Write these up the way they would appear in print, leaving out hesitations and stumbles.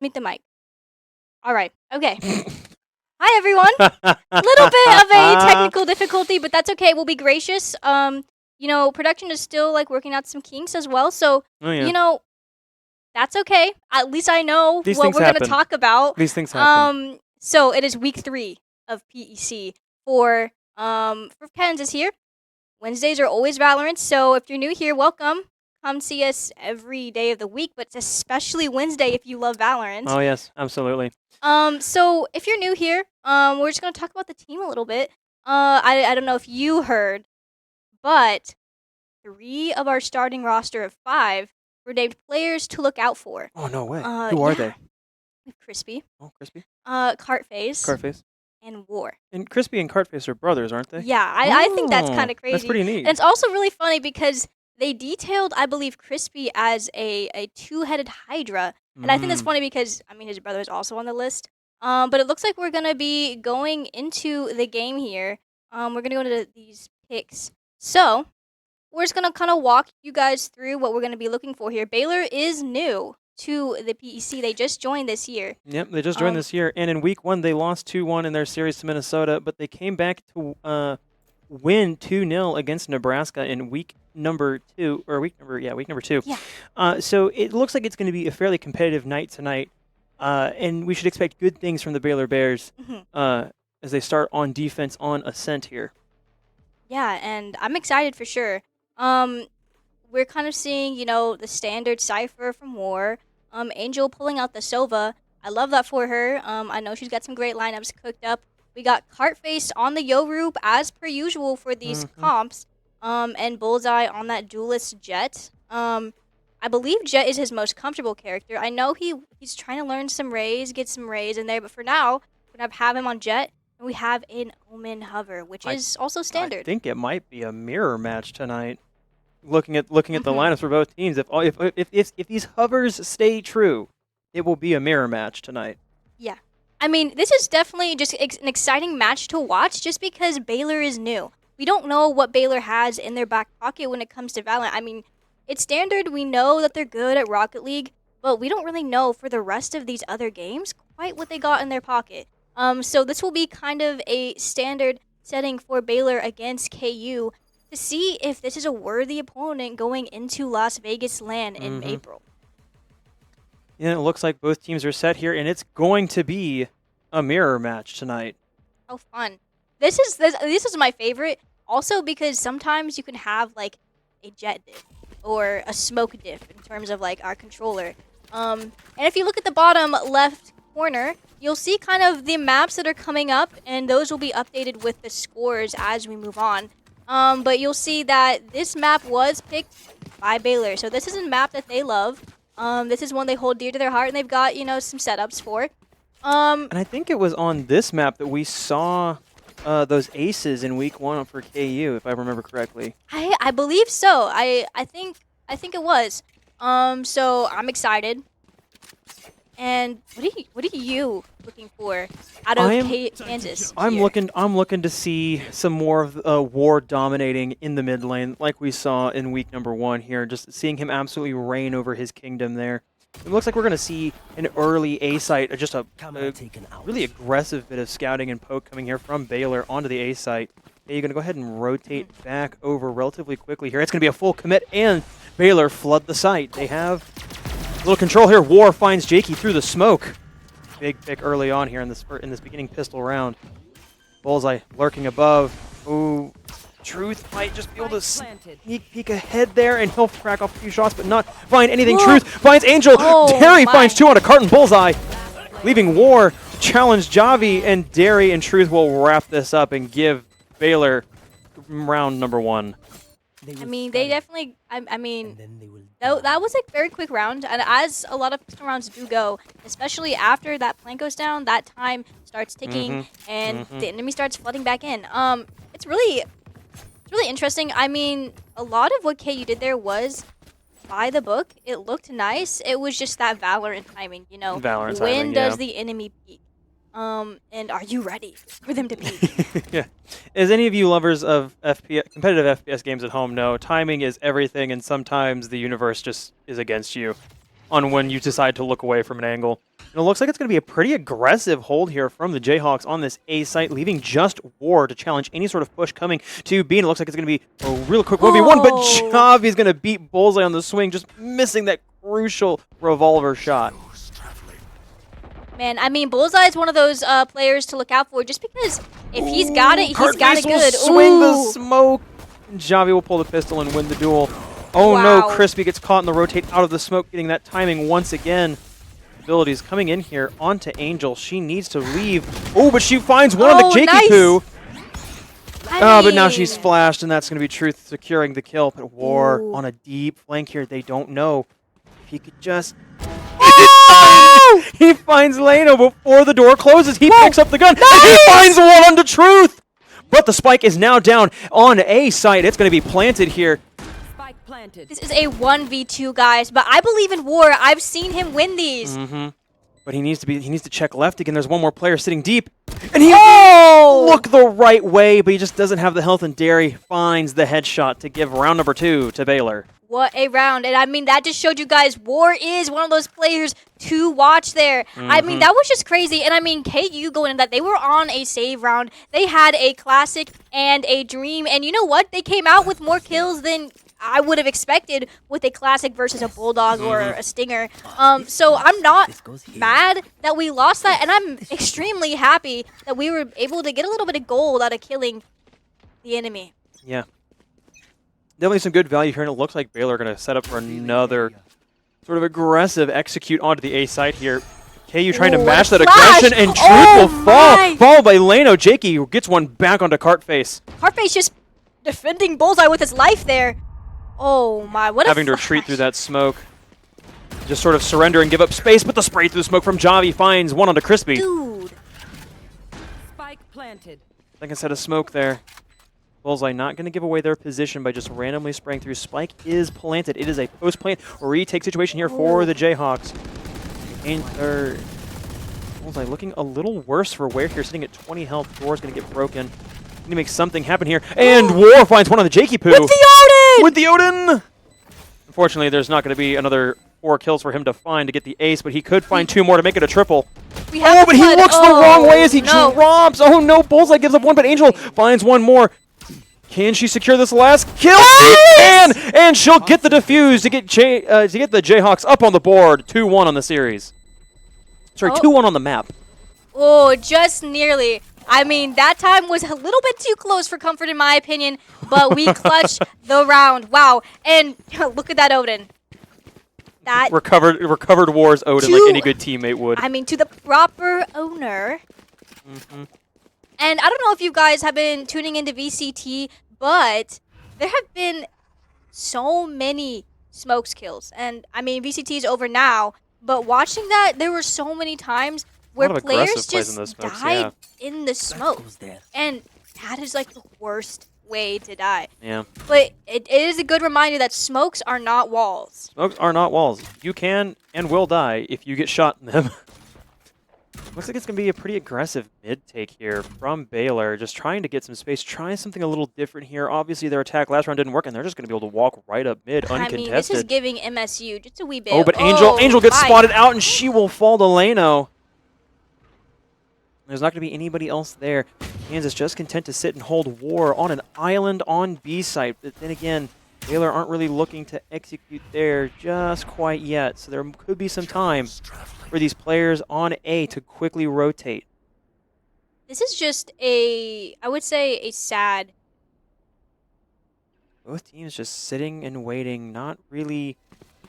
Mute the mic. All right. Okay. Hi, everyone. Little bit of a technical difficulty, but that's okay. We'll be gracious. You know, production is still like working out some kinks as well, so you know, that's okay. At least I know These what things we're gonna happen. talk about. These things happen. So it is week 3 of PEC for Kansas here. Wednesdays are always Valorant, so if you're new here, welcome. Come see us every day of the week, but especially Wednesday if you love Valorant. Oh yes, absolutely. So if you're new here, we're just gonna talk about the team a little bit. I don't know if you heard, but 3 of our starting roster of 5 were named players to look out for. Oh no way. Who are they? We have Crispy. Oh, Crispy. Cartface. Cartface. And War. And Crispy and Cartface are brothers, aren't they? Yeah, I think that's kind of crazy. That's pretty neat. And it's also really funny because they detailed, I believe, Crispy as a 2-headed Hydra. And I think that's funny because, I mean, his brother is also on the list. But it looks like we're going to be going into the game here. We're going to go into these picks. So, we're just going to kind of walk you guys through what we're going to be looking for here. Baylor is new to the PEC. They just joined this year. Yep, they just joined this year. And in week 1, they lost 2-1 in their series to Minnesota, but they came back to win 2-0 against Nebraska in week number 2. Yeah. So it looks like it's going to be a fairly competitive night tonight. And we should expect good things from the Baylor Bears as they start on defense on ascent here. Yeah, and I'm excited for sure. We're kind of seeing, you know, the standard Cypher from War. Angel pulling out the Sova. I love that for her. I know she's got some great lineups cooked up. We got Cartface on the Yoruba as per usual for these comps. And Bullseye on that Duelist Jet. I believe Jet is his most comfortable character. I know he's trying to learn some Rays, get some Rays in there, but for now, we're going to have him on Jet. And we have an Omen Hover, which is also standard. I think it might be a mirror match tonight. Looking at the lineups for both teams, if these hovers stay true, it will be a mirror match tonight. Yeah. I mean, this is definitely just an exciting match to watch just because Baylor is new. We don't know what Baylor has in their back pocket when it comes to Valorant. I mean, it's standard. We know that they're good at Rocket League, but we don't really know for the rest of these other games quite what they got in their pocket. So this will be kind of a standard setting for Baylor against KU to see if this is a worthy opponent going into Las Vegas LAN in April. Yeah, it looks like both teams are set here, and it's going to be a mirror match tonight. Oh, fun. This is my favorite, also because sometimes you can have, like, a jet diff or a smoke diff in terms of, like, our controller. And if you look at the bottom left corner, you'll see kind of the maps that are coming up, and those will be updated with the scores as we move on. But you'll see that this map was picked by Baylor. So this is a map that they love. This is one they hold dear to their heart, and they've got, you know, some setups for. And I think it was on this map that we saw those aces in week 1 for KU, if I remember correctly. I believe so. I think it was. So I'm excited. And what are you looking for out of Kansas? I'm looking to see some more of War dominating in the mid lane, like we saw in week number 1 here. Just seeing him absolutely reign over his kingdom there. It looks like we're going to see an early A site, just a really aggressive bit of scouting and poke coming here from Baylor onto the A site. You're going to go ahead and rotate back over relatively quickly here. It's going to be a full commit, and Baylor flood the site. They have a little control here. War finds Jakey through the smoke. Big pick early on here in this beginning pistol round. Bullseye lurking above. Ooh, Truth might just be able to sneak peek ahead there, and he'll crack off a few shots, but not find anything. Whoa. Truth finds Angel. Derry my. finds 2 on a carton. Bullseye, leaving War to challenge Javi, and Derry and Truth will wrap this up and give Baylor round number 1. I mean, they definitely. I mean, that was a very quick round, and as a lot of pistol rounds do go, especially after that plant goes down, that time starts ticking, and the enemy starts flooding back in. It's really interesting. I mean, a lot of what KU did there was by the book. It looked nice. It was just that Valorant timing, you know. Valorant when timing, does the enemy peak? And are you ready for them to peak? Yeah. As any of you lovers of competitive FPS games at home know, timing is everything, and sometimes the universe just is against you. on when you decide to look away from an angle. And it looks like it's going to be a pretty aggressive hold here from the Jayhawks on this A site, leaving just War to challenge any sort of push coming to B. And it looks like it's going to be a real quick 1v1, but Javi's going to beat Bullseye on the swing, just missing that crucial revolver shot. Man, I mean, Bullseye is one of those players to look out for, just because if he's got it, he's got it good. Swing the smoke. Javi will pull the pistol and win the duel. Oh no, Crispy gets caught in the rotate out of the smoke, getting that timing once again. Abilities coming in here onto Angel. She needs to leave. Oh, but she finds one on the Jakey Poo. But now she's flashed, and that's going to be Truth securing the kill. But War on a deep flank here. They don't know if he could just... He finds Leno before the door closes. He picks up the gun, and he finds one onto Truth. But the spike is now down on A site. It's going to be planted here. This is a 1v2, guys, but I believe in War. I've seen him win these. But he needs to check left again. There's one more player sitting deep. And he look the right way, but he just doesn't have the health, and Derry finds the headshot to give round number 2 to Baylor. What a round. And I mean, that just showed you guys War is one of those players to watch there. I mean, that was just crazy. And I mean, KU going in that, they were on a save round. They had a classic and a dream. And you know what? They came out with more kills than I would have expected with a classic versus a bulldog or a stinger. So I'm not mad that we lost that, and I'm extremely happy that we were able to get a little bit of gold out of killing the enemy. Yeah. Definitely some good value here, and it looks like Baylor are going to set up for another sort of aggressive execute onto the A side here. KU trying to match that aggression, and Truth will fall, followed by Leno. Jakey gets one back onto Cartface. Cartface just defending Bullseye with his life there. Oh my, what a having to retreat through that smoke. Just sort of surrender and give up space, but the spray through the smoke from Javi finds one onto Crispy. Dude. Spike planted. Like I said, a smoke there. Bullseye not going to give away their position by just randomly spraying through. Spike is planted. It is a post-plant retake situation here for the Jayhawks. And Bullseye looking a little worse for wear here, sitting at 20 health. Door's going to get broken. Need to make something happen here. And War finds one on the Jakey Poo. With the Odin! With the Odin! Unfortunately, there's not going to be another 4 kills for him to find to get the ace, but he could find 2 more to make it a triple. Oh, but he looks the wrong way as he drops. Oh no, Bullseye gives up 1, but Angel finds 1 more. Can she secure this last kill? She can! And she'll get the defuse to get the Jayhawks up on the board. 2-1 on the series. Sorry, 2-1 on the map. Oh, just nearly. I mean, that time was a little bit too close for comfort in my opinion, but we clutched the round. Wow. And look at that Odin. That recovered War's Odin like any good teammate would. I mean, to the proper owner. And I don't know if you guys have been tuning into VCT, but there have been so many smokes kills. And I mean, VCT is over now, but watching that, there were so many times where players just died in the smoke. And that is like the worst way to die. Yeah. But it is a good reminder that smokes are not walls. Smokes are not walls. You can and will die if you get shot in them. Looks like it's going to be a pretty aggressive mid-take here from Baylor. Just trying to get some space, trying something a little different here. Obviously, their attack last round didn't work, and they're just going to be able to walk right up mid uncontested. I mean, this is giving MSU just a wee bit. Oh, but Angel gets spotted out, and she will fall to Leno. There's not going to be anybody else there. Kansas just content to sit and hold War on an island on B site. But then again, Baylor aren't really looking to execute there just quite yet. So there could be some time for these players on A to quickly rotate. This is just I would say, a sad. Both teams just sitting and waiting, not really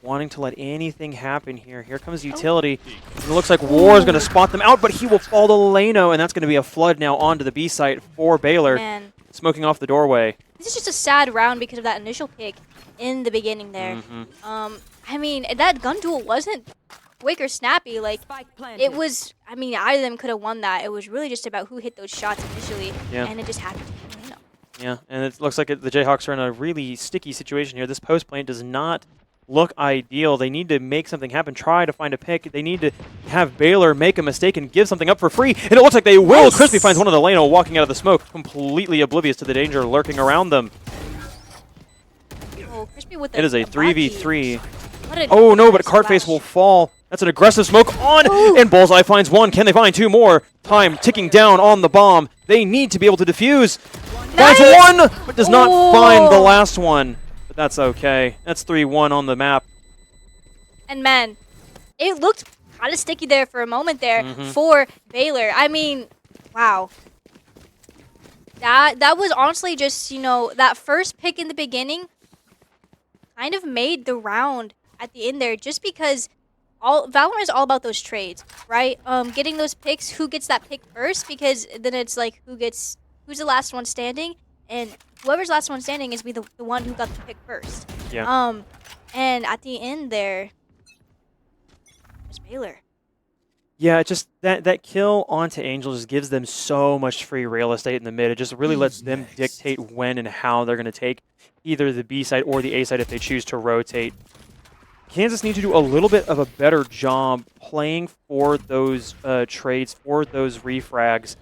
wanting to let anything happen here. Here comes Utility. And it looks like War is going to spot them out, but he will fall to Leno, and that's going to be a flood now onto the B site for Baylor. Man. Smoking off the doorway. This is just a sad round because of that initial pick in the beginning there. I mean, that gun duel wasn't quick or snappy. Like, it was, I mean, either of them could have won that. It was really just about who hit those shots initially, and it just happened to be Leno. Yeah, and it looks like the Jayhawks are in a really sticky situation here. This post plant does not look ideal. They need to make something happen, try to find a pick. They need to have Baylor make a mistake and give something up for free, and it looks like they will. Yes. Crispy finds one of the Leno walking out of the smoke, completely oblivious to the danger lurking around them. Oh, Crispy with it is a 3v3. What a Oh no, but nice Cartface flash. will fall. That's an aggressive smoke on, and Bullseye finds one. Can they find two more? Time ticking down on the bomb. They need to be able to defuse. Finds Nice! one, but does not find the last one. But that's okay. That's 3-1 on the map. And man, it looked kind of sticky there for a moment there for Baylor. I mean, wow. That was honestly just, you know, that first pick in the beginning kind of made the round at the end there, just because Valorant is all about those trades, right? Getting those picks, who gets that pick first, because then it's like who's the last one standing, and whoever's last one standing is the one who got the pick first. Yeah. And at the end there, it was Baylor. Yeah, just that kill onto Angel just gives them so much free real estate in the mid. It just really lets them dictate when and how they're going to take either the B side or the A side if they choose to rotate. Kansas needs to do a little bit of a better job playing for those trades, for those refrags.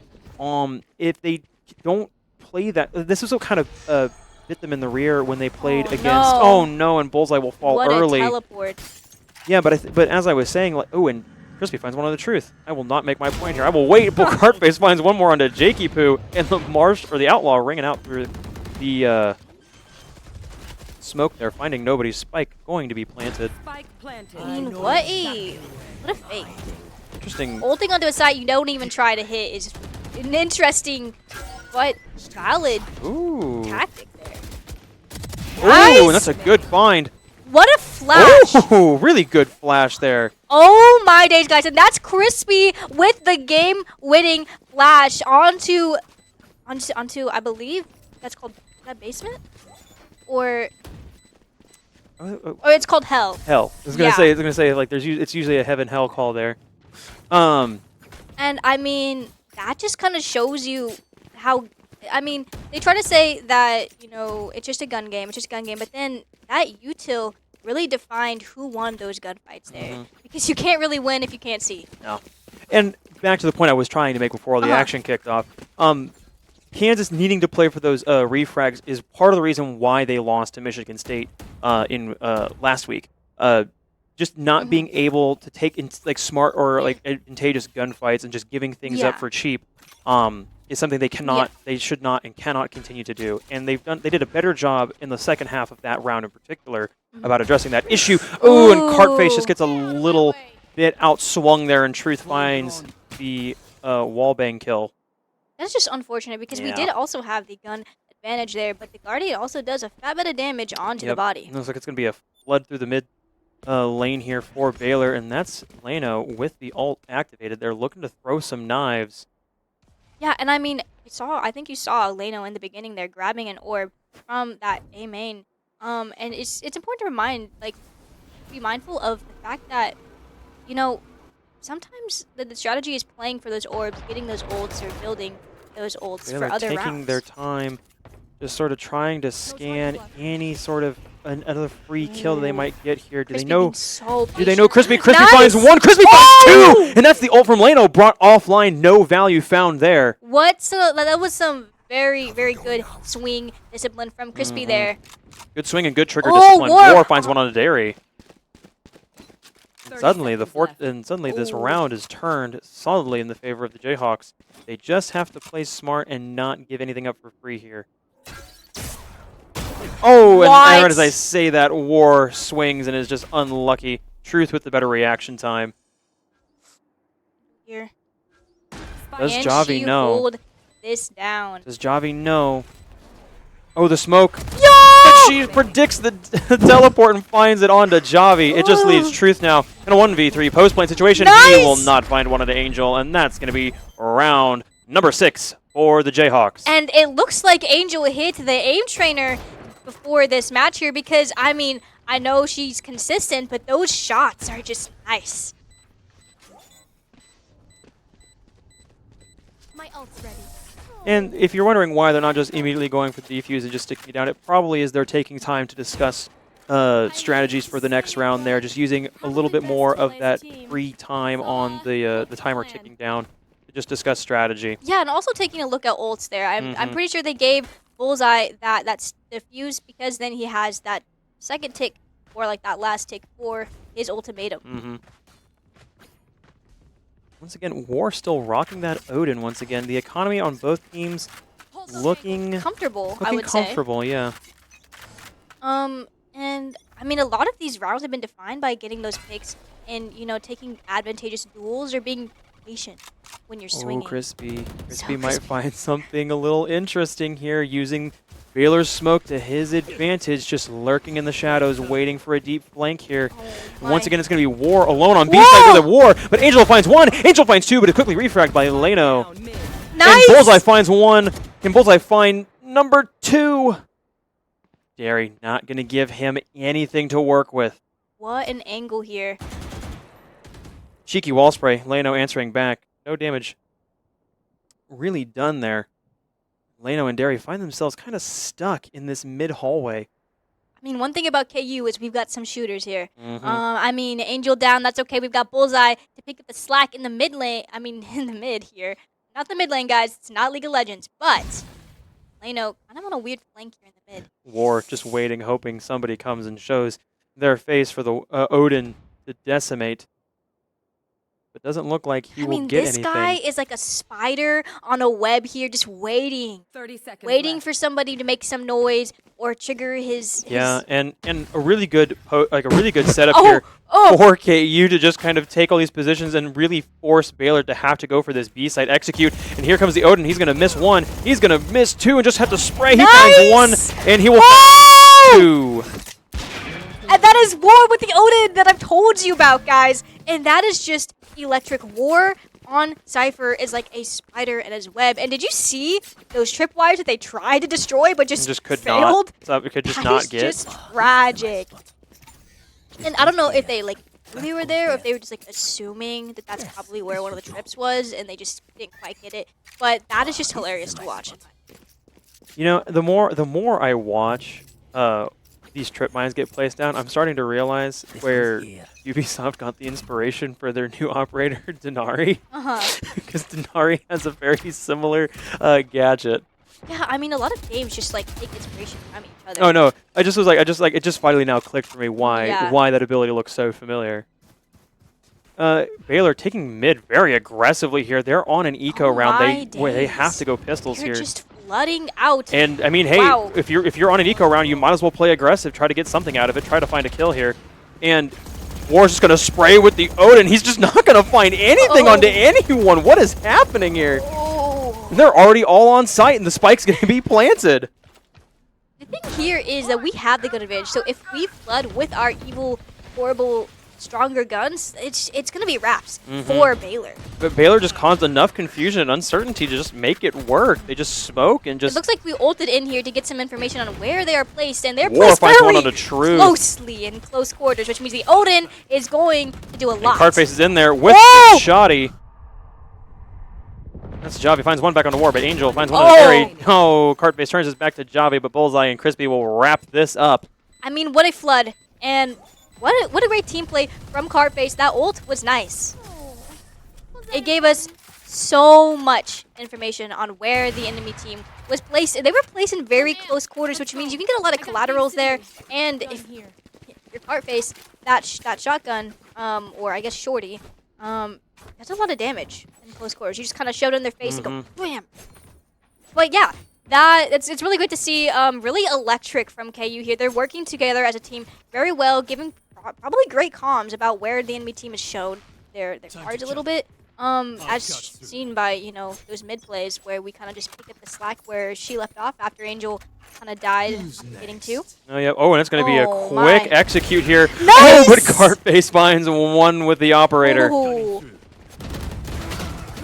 If they don't play that, this is what kind of bit them in the rear when they played against. No. Oh no, and Bullseye will fall early. What a teleport. Yeah, but as I was saying, like, oh, and Crispy finds one on the truth. I will not make my point here. I will wait. Bull Cartface finds one more onto Jakey Poo, and the Marsh or the Outlaw ringing out through the smoke there, finding nobody's spike going to be planted. Spike planted. I mean, what a fake. Interesting. Ulting onto a site you don't even try to hit is an interesting but valid Ooh. tactic there. Ooh, Nice! and that's a good find. What a flash! Ooh, really good flash there. Oh my days, guys. And that's Crispy with the game-winning flash onto, I believe, that's called, is that basement? Or it's called Hell. Hell. I was gonna say like it's usually a heaven hell call there. And I mean, that just kind of shows you how, I mean, they try to say that, you know, it's just a gun game, but then that util really defined who won those gunfights there. Because you can't really win if you can't see. No. And back to the point I was trying to make before all the action kicked off. Kansas needing to play for those refrags is part of the reason why they lost to Michigan State in last week. Just not being able to take like smart or like advantageous gunfights and just giving things up for cheap is something they should not and cannot continue to do. And they did a better job in the second half of that round in particular about addressing that issue. Ooh, and Cartface just gets a little bit outswung there, and Truth finds the wallbang kill. That's just unfortunate because we did also have the gun advantage there, but the Guardian also does a fat bit of damage onto the body. Looks like it's going to be a flood through the mid lane here for Baylor, and that's Leno with the ult activated. They're looking to throw some knives. Yeah, and I mean, I think you saw Leno in the beginning there grabbing an orb from that A main. And it's important to be mindful of the fact that, you know, sometimes the strategy is playing for those orbs, getting those ults, or building those ults for other rounds. Taking their time, just sort of trying to scan any sort of another free kill that they might get here. Do they know? Do they know Crispy? Crispy finds one. Crispy finds two, and that's the ult from Leno brought offline. No value found there. That was some very, very good swing discipline from Crispy there. Good swing and good trigger discipline. War finds one on a dairy. Suddenly, this round is turned solidly in the favor of the Jayhawks. They just have to play smart and not give anything up for free here. Oh, and right as I say that, War swings and is just unlucky. Truth with the better reaction time. Here. Does Javi know? Hold this down. Does Javi know? Oh, the smoke. Yo! But she predicts the teleport and finds it onto Javi. It just leaves Truth now in a 1v3 post-plant situation. Nice! He will not find one onto Angel, and that's going to be round number 6 for the Jayhawks. And it looks like Angel hit the aim trainer before this match here because, I mean, I know she's consistent, but those shots are just nice. My ult's ready. And if you're wondering why they're not just immediately going for the defuse and just sticking it down, it probably is they're taking time to discuss strategies for the next round there, just using a little bit more of that free time on the timer ticking down to just discuss strategy. Yeah, and also taking a look at ults there. I'm pretty sure they gave Bullseye that defuse because then he has that second tick before like that last tick for his ultimatum. Once again, War still rocking that Odin once again. The economy on both teams looking Comfortable, I looking would say. comfortable, yeah. And I mean, a lot of these rounds have been defined by getting those picks and, you know, taking advantageous duels or being patient when you're swinging. Oh, Crispy. So Crispy might crispy. find something a little interesting here, using Baylor's smoke to his advantage, just lurking in the shadows, waiting for a deep flank here. Oh And once my. again, it's going to be War alone on B side with a War, but Angel finds one, Angel finds two, but it's quickly refragged by Leno. Down mid. Nice! And Bullseye finds one. Can Bullseye find number two? Derry not going to give him anything to work with. What an angle here. Cheeky wall spray. Leno answering back. No damage really done there. Leno and Derry find themselves kind of stuck in this mid hallway. I mean, one thing about KU is we've got some shooters here. I mean, Angel down, that's okay. We've got Bullseye to pick up the slack in the mid lane. I mean, in the mid here. Not the mid lane, guys. It's not League of Legends. But Leno kind of on a weird flank here in the mid. War just waiting, hoping somebody comes and shows their face for the Odin to decimate. But doesn't look like he will get this anything. guy is like a spider on a web here, just waiting. 30 seconds Waiting left. for somebody to make some noise or trigger his... Yeah, and a really good setup Oh, here oh. for KU to just kind of take all these positions and really force Baylor to have to go for this B side execute. And here comes the Odin. He's gonna miss one. He's gonna miss two and just have to spray. He finds one, and he will find two. And that is War with the Odin that I've told you about, guys. And that is just electric. War on Cypher is like a spider in his web. And did you see those tripwires that they tried to destroy but just could failed? not. So it could just That not is get. just tragic. And I don't know if they like knew they were there or if they were just like assuming that that's probably where one of the trips was and they just didn't quite get it. But that is just hilarious to watch. You know, the more I watch these trip mines get placed down, I'm starting to realize where Ubisoft got the inspiration for their new operator, Denari. Because Denari has a very similar gadget. Yeah, I mean a lot of games just like take inspiration from each other. Oh no, it just finally now clicked for me why Yeah. that ability looks so familiar. Baylor taking mid very aggressively here. They're on an eco round. Where they have to go pistols They're here. just flooding out. And I mean, hey, Wow. if you're on an eco round, you might as well play aggressive, try to get something out of it, try to find a kill here. And War's just gonna spray with the Odin. He's just not gonna find anything onto anyone. What is happening here? Oh. They're already all on site, and the spike's gonna be planted. The thing here is that we have the good advantage. So if we flood with our evil, horrible, stronger guns, it's gonna be wraps for Baylor. But Baylor just caused enough confusion and uncertainty to just make it work. They just smoke and It just looks like we ulted in here to get some information on where they are placed, and they're War placed finds one very on the truth. closely in close quarters, which means the Odin is going to do a lot. Cardface is in there with Whoa! the shoddy. That's Javi, finds one back on the War, but Angel finds one on Oh! Derry. Oh, Cardface turns his back to Javi, but Bullseye and Crispy will wrap this up. I mean, what a flood, and what a great team play from Cardface. That ult was nice. It gave us so much information on where the enemy team was placed. They were placed in very close quarters, which means you can get a lot of collaterals there. And if your Cardface, that shotgun, or I guess shorty, that's a lot of damage in close quarters. You just kind of shove it in their face and go bam. But yeah. It's really good to see. Really electric from KU here. They're working together as a team very well, giving probably great comms about where the enemy team has shown their cards a little bit. As seen by those mid plays where we kind of just pick up the slack where she left off after Angel kind of died getting two. Oh yeah. Oh, and it's going to be a Oh, quick my. execute here. Nice! Oh, but Cardface finds one with the operator. Ooh.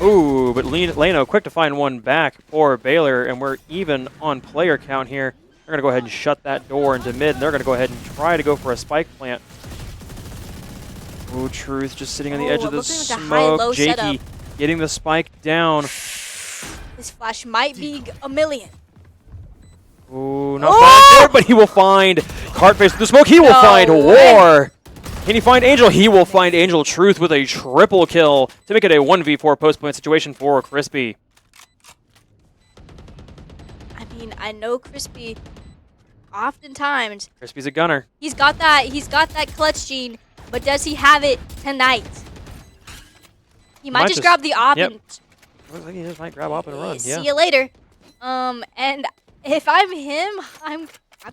Ooh, but Leno quick to find one back for Baylor, and we're even on player count here. They're going to go ahead and shut that door into mid, and they're going to go ahead and try to go for a spike plant. Ooh, Truth just sitting on the edge of the looking at the smoke. high-low Jakey setup. getting the spike down. This flash might be a million. Ooh, not finding there, but he will find Cardface with the smoke. He will find way. War. Can he find Angel? He will find Angel. Truth with a triple kill to make it a 1v4 post-plant situation for Crispy. I mean, I know Crispy oftentimes Crispy's a gunner. he's got that clutch gene, but does he have it tonight? He might just grab the op yep. and Looks like he just might grab up and run. see Yeah. you later. And if I'm him, I'm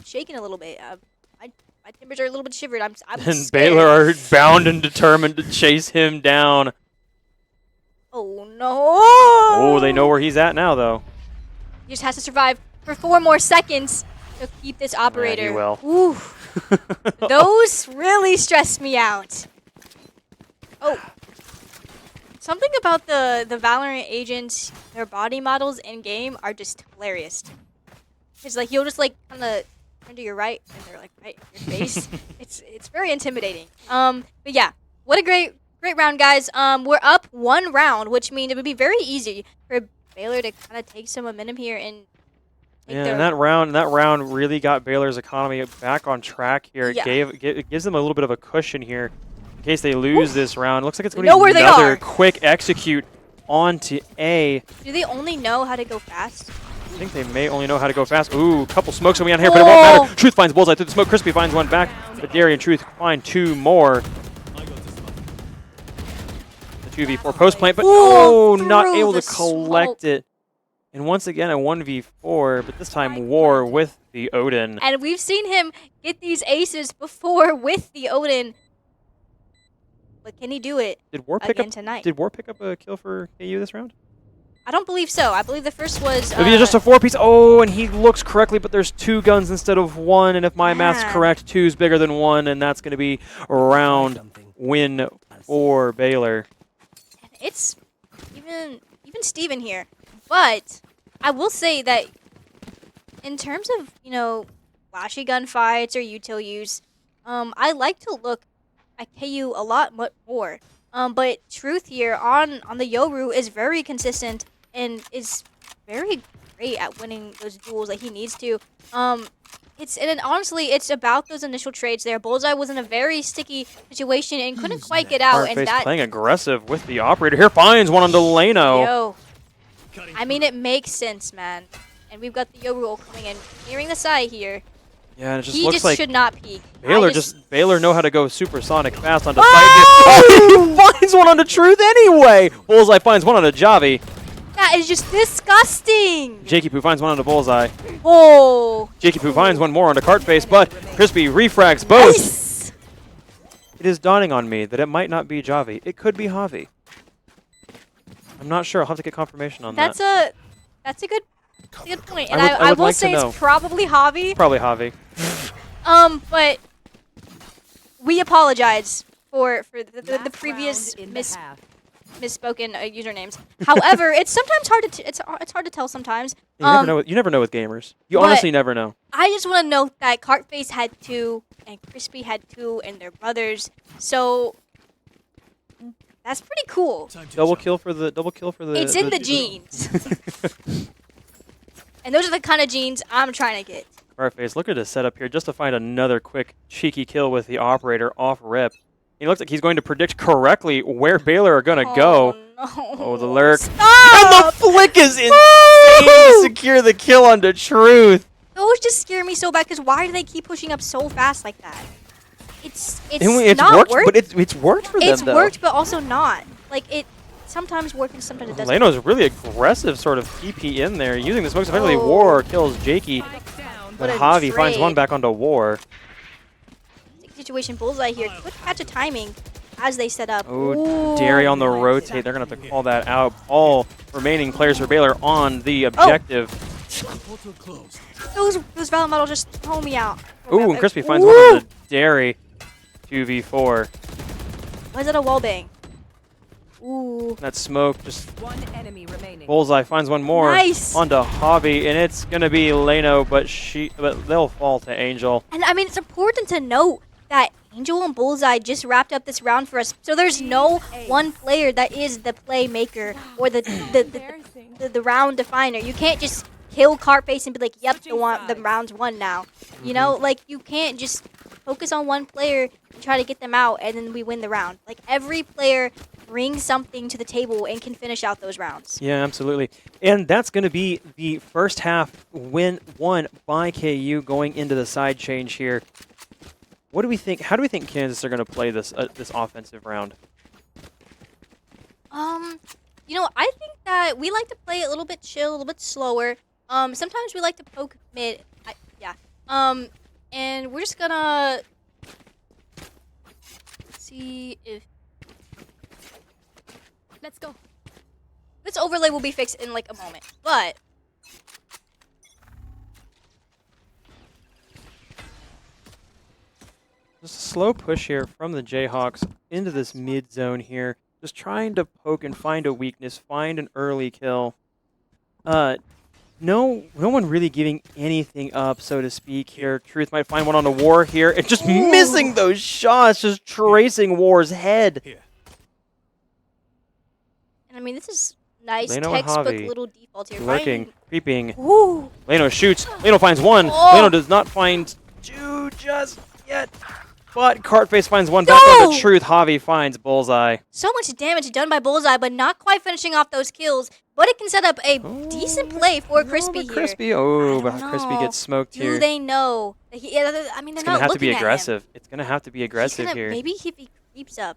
shaking a little bit. My timbers are a little bit shivered. I'm And scared. Baylor are bound and determined to chase him down. Oh no! Oh, they know where he's at now, though. He just has to survive for 4 more seconds to keep this operator. Yeah, he will. Ooh, those really stress me out. Oh, something about the Valorant agents, their body models in game are just hilarious. It's like you'll just like kind of turn to your right, and they're like right in your face. it's very intimidating. But yeah, what a great round, guys. We're up 1 round, which means it would be very easy for Baylor to kind of take some momentum here and take Yeah, and that round really got Baylor's economy back on track here. Yeah. It gives them a little bit of a cushion here in case they lose this round. Looks like it's going Know to where be they another are. quick execute onto A. Do they only know how to go fast? I think they may only know how to go fast. Ooh, couple smokes on me on here, but it won't matter. Truth finds Bullseye through the smoke. Crispy finds one back, but Derry and Truth find 2 more. The 2v4 post plant, but not through able the to collect it. And once again, a 1v4, but this time War with the Odin. And we've seen him get these aces before with the Odin. But can he do it Did War again tonight? Did War pick up a kill for KU this round? I don't believe so. I believe the first was... Maybe just a 4-piece. Oh, and he looks correctly, but there's 2 guns instead of 1. And if my math's correct, 2 is bigger than 1, and that's going to be a round win for Baylor. It's even Steven here. But I will say that in terms of, flashy gunfights or util use, I like to look at KU a lot more. But Truth here on the Yoru is very consistent and is very great at winning those duels that he needs to. Honestly, it's about those initial trades there. Bullseye was in a very sticky situation and couldn't quite get out. And that playing aggressive with the operator here, finds one on Delano. Yo, I mean, it makes sense, man. And we've got the Yo rule coming in, clearing the side here. Yeah, and it just He looks just like should not peek. Baylor know how to go supersonic fast onto side. He finds one onto Truth anyway. Bullseye finds one onto Javi. That is just disgusting. Jakey Poo finds one onto Bullseye. Oh. Jakey Poo finds one more onto Cartface, but Crispy refrags both. Nice. It is dawning on me that it might not be Javi. It could be Javi. I'm not sure. I'll have to get confirmation on that. That's a good point. And I I would will like to say know. it's probably Javi. Probably Javi. But we apologize for the previous misspoken usernames. However, it's sometimes hard to it's hard to tell sometimes. You never know with gamers. You honestly never know. I just want to note that Cartface had 2 and Crispy had 2 and their brothers. So that's pretty cool. Double kill for the. It's in the genes. And those are the kind of genes I'm trying to get. Cartface, look at his setup here just to find another quick cheeky kill with the operator off rip. He looks like he's going to predict correctly where Baylor are going to go. No. Oh, the lurk. Stop! And the flick is insane to secure the kill onto Truth. Those just scare me so bad because why do they keep pushing up so fast like that? It's It's not worked, but it's worked for them, It's though. worked, but also not. Like, it sometimes works and sometimes it doesn't. Leno's really aggressive sort of TP in there, using the smokes. Effectively, War kills Jakey. But What a Javi finds trade. one back onto War. Situation Bullseye here could catch a timing as they set up. Oh, Derry on the rotate. They're going to have to call that out. All remaining players for Baylor on the objective. Those Valorant models just throw me out. Ooh, and Crispy finds one on the Derry. 2v4. Why is that a wallbang? Ooh. That smoke just... One enemy remaining. Bullseye finds one more Nice. onto Javi, and it's going to be Leno, but they'll fall to Angel. And I mean, it's important to note that Angel and Bullseye just wrapped up this round for us. So there's no one player that is the playmaker or the round definer. You can't just kill Cartface and be like, yep, the round's won now. You know, like, you can't just focus on one player and try to get them out, and then we win the round. Like, every player brings something to the table and can finish out those rounds. Yeah, absolutely. And that's going to be the first half win won by KU going into the side change here. What do we think? How do we think Kansas are going to play this this offensive round? You know, I think that we like to play a little bit chill, a little bit slower. Sometimes we like to poke mid. Yeah. And we're just gonna see if Let's go. this overlay will be fixed in like a moment. But Just a slow push here from the Jayhawks into this mid zone here. Just trying to poke and find a weakness, find an early kill. No one really giving anything up, so to speak here. Truth might find one on the War here, and just missing those shots, just tracing War's head. and I mean, this is nice Leno and textbook Javi little default here. Lurking, creeping. Ooh. Leno shoots. Leno finds one. Oh. Leno does not find two just yet. But Cartface finds one back on the No! Truth. Javi finds Bullseye. So much damage done by Bullseye, but not quite finishing off those kills. But it can set up a decent play for Crispy here. Crispy. Oh, I but don't Crispy know. gets smoked Do here. they know? That he, I mean, they're It's not gonna have to looking be at aggressive. him. It's gonna have to be He's aggressive gonna- here. Maybe if he creeps up.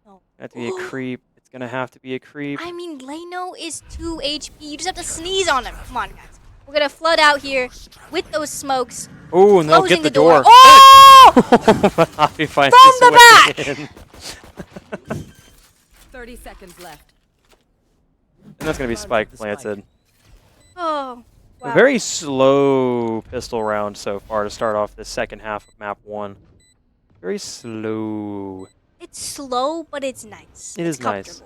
No. Have to be a creep. It's gonna have to be a creep. I mean, Leno is 2 HP. You just have to sneeze on him. Come on, guys. We're gonna flood out here with those smokes. Oh, and they'll Closing get the door. door. Oh! Javi finds From his the way back! in. 30 seconds left. And that's gonna be spike planted. Oh. A Wow. very slow pistol round so far to start off the second half of map 1. Very slow. It's slow, but it's nice. It It's is nice.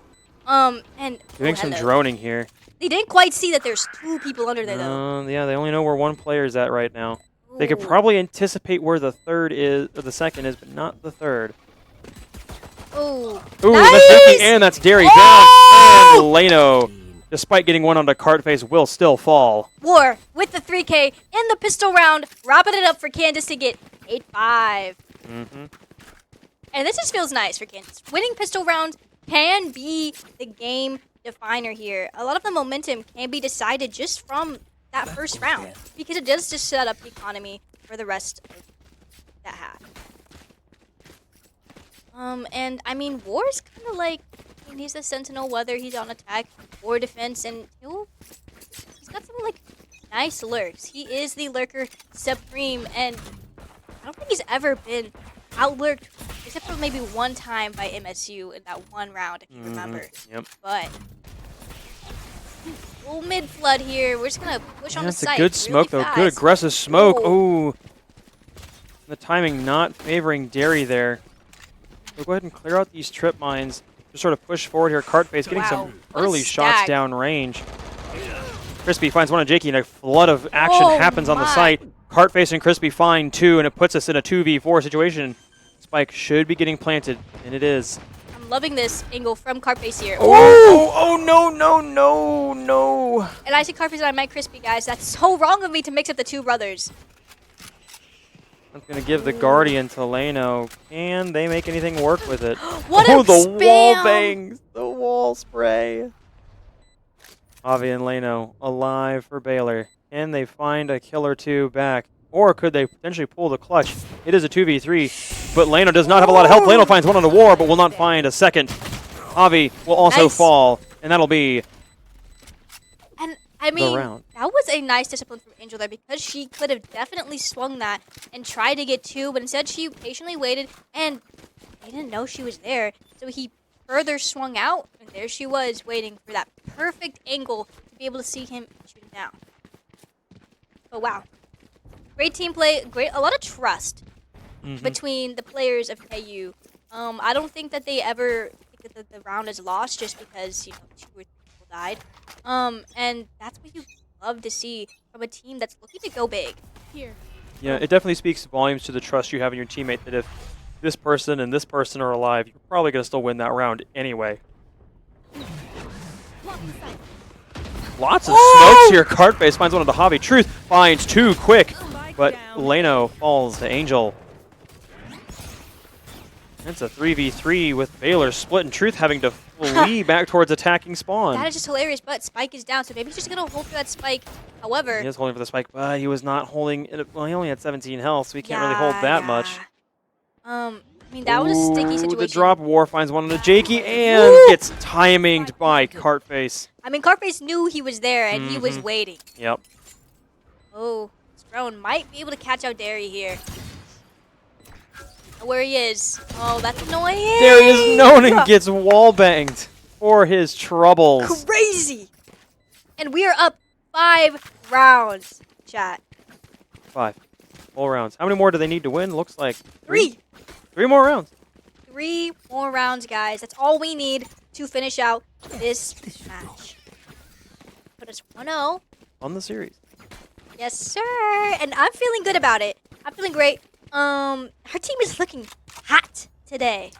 comfortable. And Doing some droning here. They didn't quite see that there's 2 people under there though. Yeah, they only know where one player is at right now. They could Ooh. probably anticipate where the third is, or the second is, but not the third. Oh. Ooh, Nice! that's Vicky, and that's Derry Oh! down. And Leno, despite getting one onto Cartface, will still fall. War with the 3K in the pistol round, wrapping it up for Kansas to get 8-5. Mm-hmm. And this just feels nice for Kansas. Winning pistol rounds can be the game definer here. A lot of the momentum can be decided just from that first round because it does just set up the economy for the rest of that half. And I mean, War's kind of like, I mean, he's the sentinel, whether he's on attack or defense, and he's got some like nice lurks. He is the lurker supreme, and I don't think he's ever been out-lurked except for maybe one time by MSU in that one round, if you remember. Yep. But little mid flood here. We're just gonna push on the That's a site. good smoke, really though. Good fast. aggressive smoke. Ooh. Ooh. The timing not favoring Derry there. We'll go ahead and clear out these trip mines. Just sort of push forward here. Cartface getting Wow. some What a early shots stack. down range. Crispy finds one on Jakey, and a flood of action Oh happens on the my. site. Cartface and Crispy find 2, and it puts us in a 2v4 situation. Spike should be getting planted, and it is. I'm loving this angle from Carface here. Oh, no. And I said Carface and I meant Crispy, guys. That's so wrong of me to mix up the 2 brothers. I'm going to give the Guardian to Leno. Can they make anything work with it? What Oh, a the spam! wall bangs. The wall spray. Avi and Leno alive for Baylor. Can they find a kill or 2 back? Or could they potentially pull the clutch? It is a 2v3, but Leno does not have a lot of help. Leno finds one on the War, but will not find a second. Avi will also Nice. fall, and that'll be And I mean, round. that was a nice discipline from Angel there because she could have definitely swung that and tried to get 2, but instead she patiently waited and they didn't know she was there. So he further swung out, and there she was waiting for that perfect angle to be able to see him shoot him down. Oh, wow. Great team play, a lot of trust between the players of KU. I don't think that they ever think that the round is lost just because, 2 or 3 people died. And that's what you love to see from a team that's looking to go big. Here. Yeah, it definitely speaks volumes to the trust you have in your teammate that if this person and this person are alive, you're probably going to still win that round anyway. Lots of smokes here. Cartface finds one of the Hobby. Truth finds 2 quick. Spike but Leno falls to Angel. It's a 3v3 with Baylor Split and Truth having to flee back towards attacking spawn. That is just hilarious, but Spike is down, so maybe he's just going to hold for that Spike. However... He is holding for the Spike, but he was not holding... Well, he only had 17 health, so he can't really hold that much. I mean, that was a sticky situation. The drop war finds one on the Jakey and gets timinged by Cartface. I mean, Cartface knew he was there, and he was waiting. Yep. Oh, Strone might be able to catch out Derry here. Where he is. Oh, that's annoying. There he is known and gets wall banged for his troubles. Crazy. And we are up 5 rounds, chat. 5 full rounds. How many more do they need to win? Looks like 3. 3 more rounds. 3 more rounds, guys. That's all we need to finish out this match. Put us 1-0 on the series. Yes, sir. And I'm feeling good about it. I'm feeling great. Her team is looking hot today.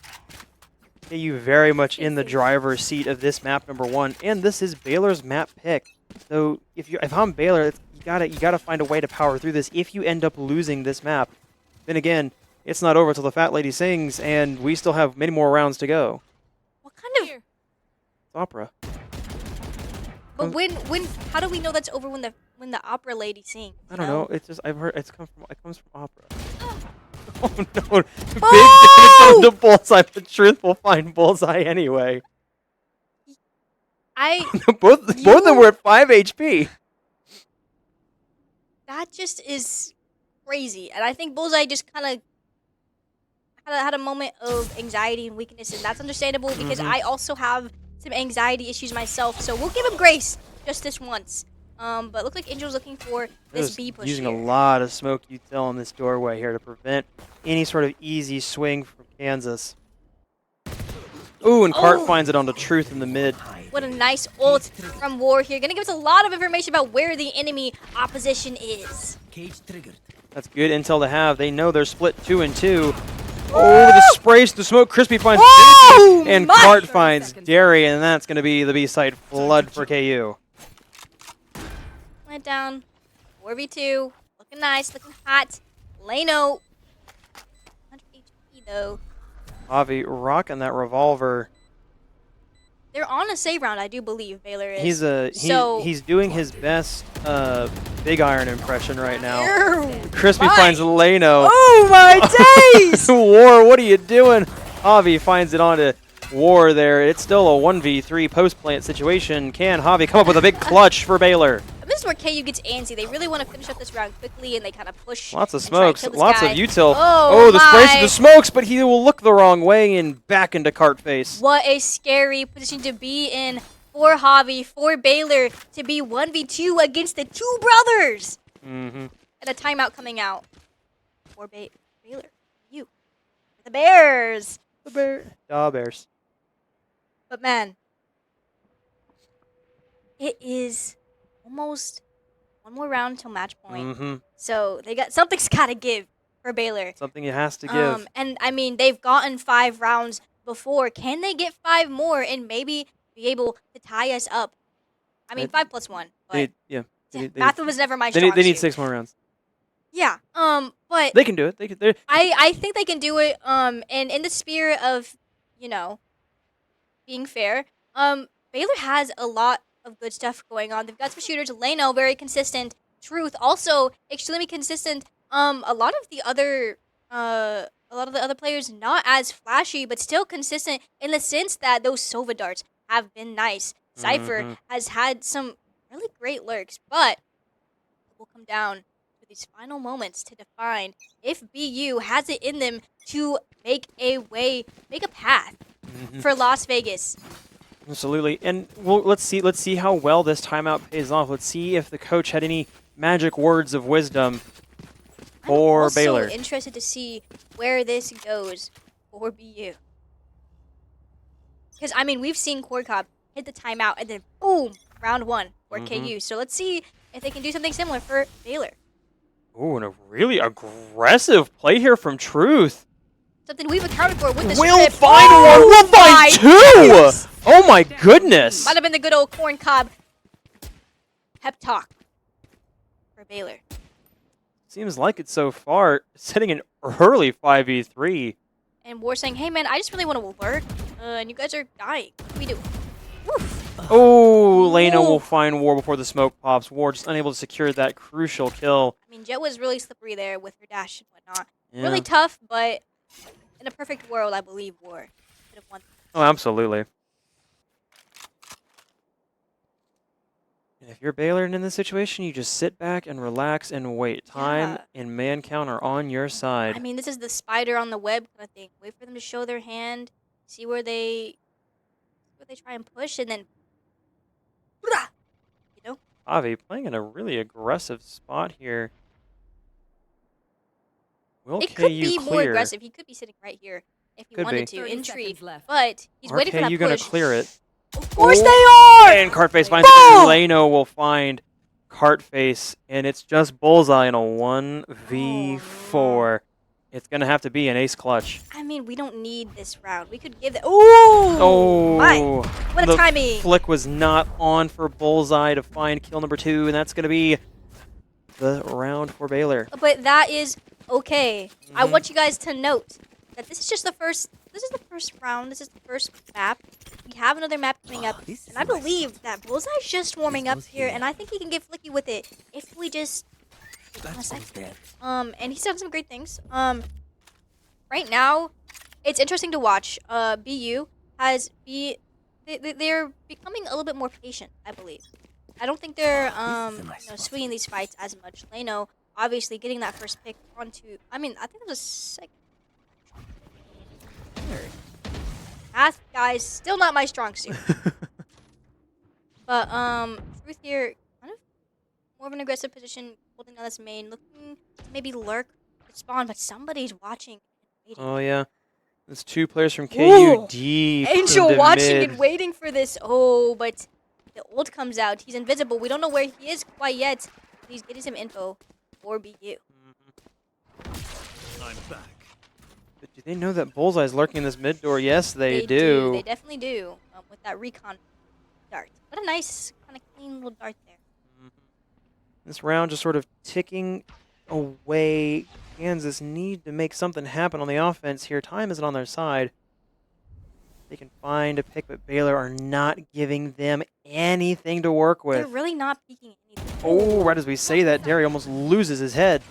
You very much in the driver's seat of this map number 1, and this is Baylor's map pick. So if I'm Baylor, you gotta find a way to power through this. If you end up losing this map, then again, it's not over till the fat lady sings, and we still have many more rounds to go. What kind of It's opera? But how do we know that's over when the opera lady sings? I don't know. It's just I've heard it comes from opera. Oh no! Big Oh! damage on the bullseye, but Truth will find bullseye anyway. both of them were at 5 HP. That just is crazy, and I think Bullseye just kind of had a moment of anxiety and weakness, and that's understandable because I also have some anxiety issues myself. So we'll give him grace just this once. But looks like Angel's looking for this B push using here. a lot of smoke util on this doorway here to prevent any sort of easy swing from Kansas. Ooh, and Cart finds it onto Truth in the mid. What a nice ult from War here. Gonna give us a lot of information about where the enemy opposition is. That's good intel to have. They know they're split 2 and 2. Oh, the sprays, the smoke. Crispy finds and Cart finds Derry, and that's going to be the B-side flood for KU. Went down. 4v2. Looking nice, looking hot. Leno. 100 HP though. Avi rocking that revolver. They're on a save round, I do believe Baylor is. He's doing his best Big Iron impression right now. Crispy finds Leno. Oh my days! War, what are you doing? Javi finds it onto War there. It's still a 1v3 post-plant situation. Can Javi come up with a big clutch for Baylor? This is where KU gets antsy. They really want to finish up this round quickly, and they kind of push. Lots of smokes, lots of util. Oh, the sprays of the smokes, but he will look the wrong way and back into Cartface. What a scary position to be in for Javi, for Baylor, to be 1v2 against the two brothers. And a timeout coming out for Baylor. You. The Bears. The Bears. But man, it is almost one more round till match point. So something's got to give for Baylor. Something it has to give. And I mean, they've gotten 5 rounds before. Can they get 5 more and maybe be able to tie us up? I mean, 5 plus 1. But math was never my strong suit. They need 6 more rounds. Yeah. But they can do it. I think they can do it. And in the spirit of, being fair, Baylor has a lot of good stuff going on. They've got some shooters. Leno, very consistent. Truth, also extremely consistent. A lot of the other players not as flashy, but still consistent in the sense that those Sova darts have been nice. Cypher has had some really great lurks, but it will come down to these final moments to define if BU has it in them to make a path for Las Vegas. Absolutely, and let's see how well this timeout pays off. Let's see if the coach had any magic words of wisdom for Baylor. I'm also interested to see where this goes for BU. Because, I mean, we've seen Corcob hit the timeout and then, boom, round 1 for KU. So let's see if they can do something similar for Baylor. Ooh, and a really aggressive play here from Truth. Something we've accounted for with this We'll find one. We'll find 2. Oh my goodness. Might have been the good old corn cob pep talk for Baylor. Seems like it so far. Setting an early 5v3. And War saying, hey, man, I just really want to work, and you guys are dying. What do we do? Woof. Oh, Leno Whoa. will find War before the smoke pops. War just unable to secure that crucial kill. I mean, Jet was really slippery there with her dash and whatnot. Yeah. Really tough, but in a perfect world, I believe War could have won. Oh, absolutely. And if you're Baylor in this situation, you just sit back and relax and wait. Time Yeah. and man count are on your side. I mean, this is the spider on the web kind of thing. Wait for them to show their hand, see where they try and push, and then, you know. Avi playing in a really aggressive spot here. Will It could KU be more clear? aggressive. He could be sitting right here if he Could wanted be. to, 30 intrigue. seconds left. But he's waiting for that KU gonna push. clear it. Of course Oh, they are. And Cartface finds Boom! it. Leno will find Cartface, and it's just Bullseye in a 1v4. It's gonna have to be an ace clutch. I mean, we don't need this round. We could give it. Ooh! Oh, My! What a the timing! flick was not on for Bullseye to find kill number 2, and that's gonna be the round for Baylor. But that is okay. I Mhm. want you guys to note that this is just the first. This is the first round. This is the first map. We have another map coming up, and I believe that Bullseye's just warming up here, and I think he can get flicky with it if we just. One second. And he's done some great things. Right now, it's interesting to watch. BU has they're becoming a little bit more patient, I believe. I don't think they're swinging these fights as much. Leno obviously getting that first pick onto. I mean, I think it was a second. Third. Math, guys, still not my strong suit. But Truth here, kind of more of an aggressive position, holding down this main, looking to maybe lurk, spawn, but somebody's watching and waiting. Oh yeah, there's 2 players from KU Ooh. deep. Angel into watching mid. and waiting for this. Oh, but the ult comes out. He's invisible. We don't know where he is quite yet. He's getting some info for BU. I'm back. But do they know that Bullseye's lurking in this mid door? Yes, they They do. They definitely do. With that recon dart. What a nice, kind of clean little dart there. This round just sort of ticking away. Kansas need to make something happen on the offense here. Time isn't on their side. They can find a pick, but Baylor are not giving them anything to work They're with. really not peeking anything. Oh, right as we say that, Derry almost loses his head.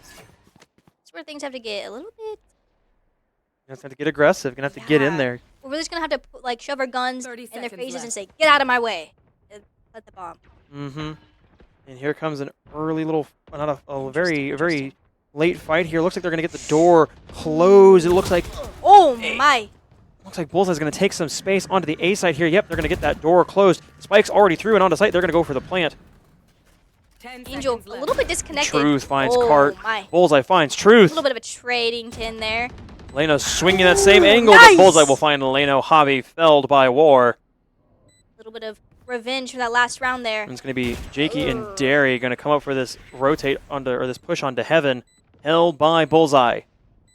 That's where things have to get a little bit. You're gonna have to get aggressive. You're gonna have to get in Yeah. there. We're just gonna have to put, like, shove our guns 30 in their seconds faces left. and say, "Get out of my way!" And let the bomb. Mm-hmm. And here comes an early little, not a very late fight here. Looks like they're gonna get the door closed. It looks like Oh my! Bullseye's gonna take some space onto the A side here. Yep, they're gonna get that door closed. Spike's already through and onto site. They're gonna go for the plant. 10 Angel seconds a left. little bit disconnected. Truth finds oh Cart. My. Bullseye finds A Truth. little bit of a trading tin there. Leno swinging that same angle, Nice! but Bullseye will find Leno. Hobby felled by War. A little bit of revenge from that last round there. And it's going to be Jakey and Derry going to come up for this rotate onto, or this push onto Heaven, held by Bullseye.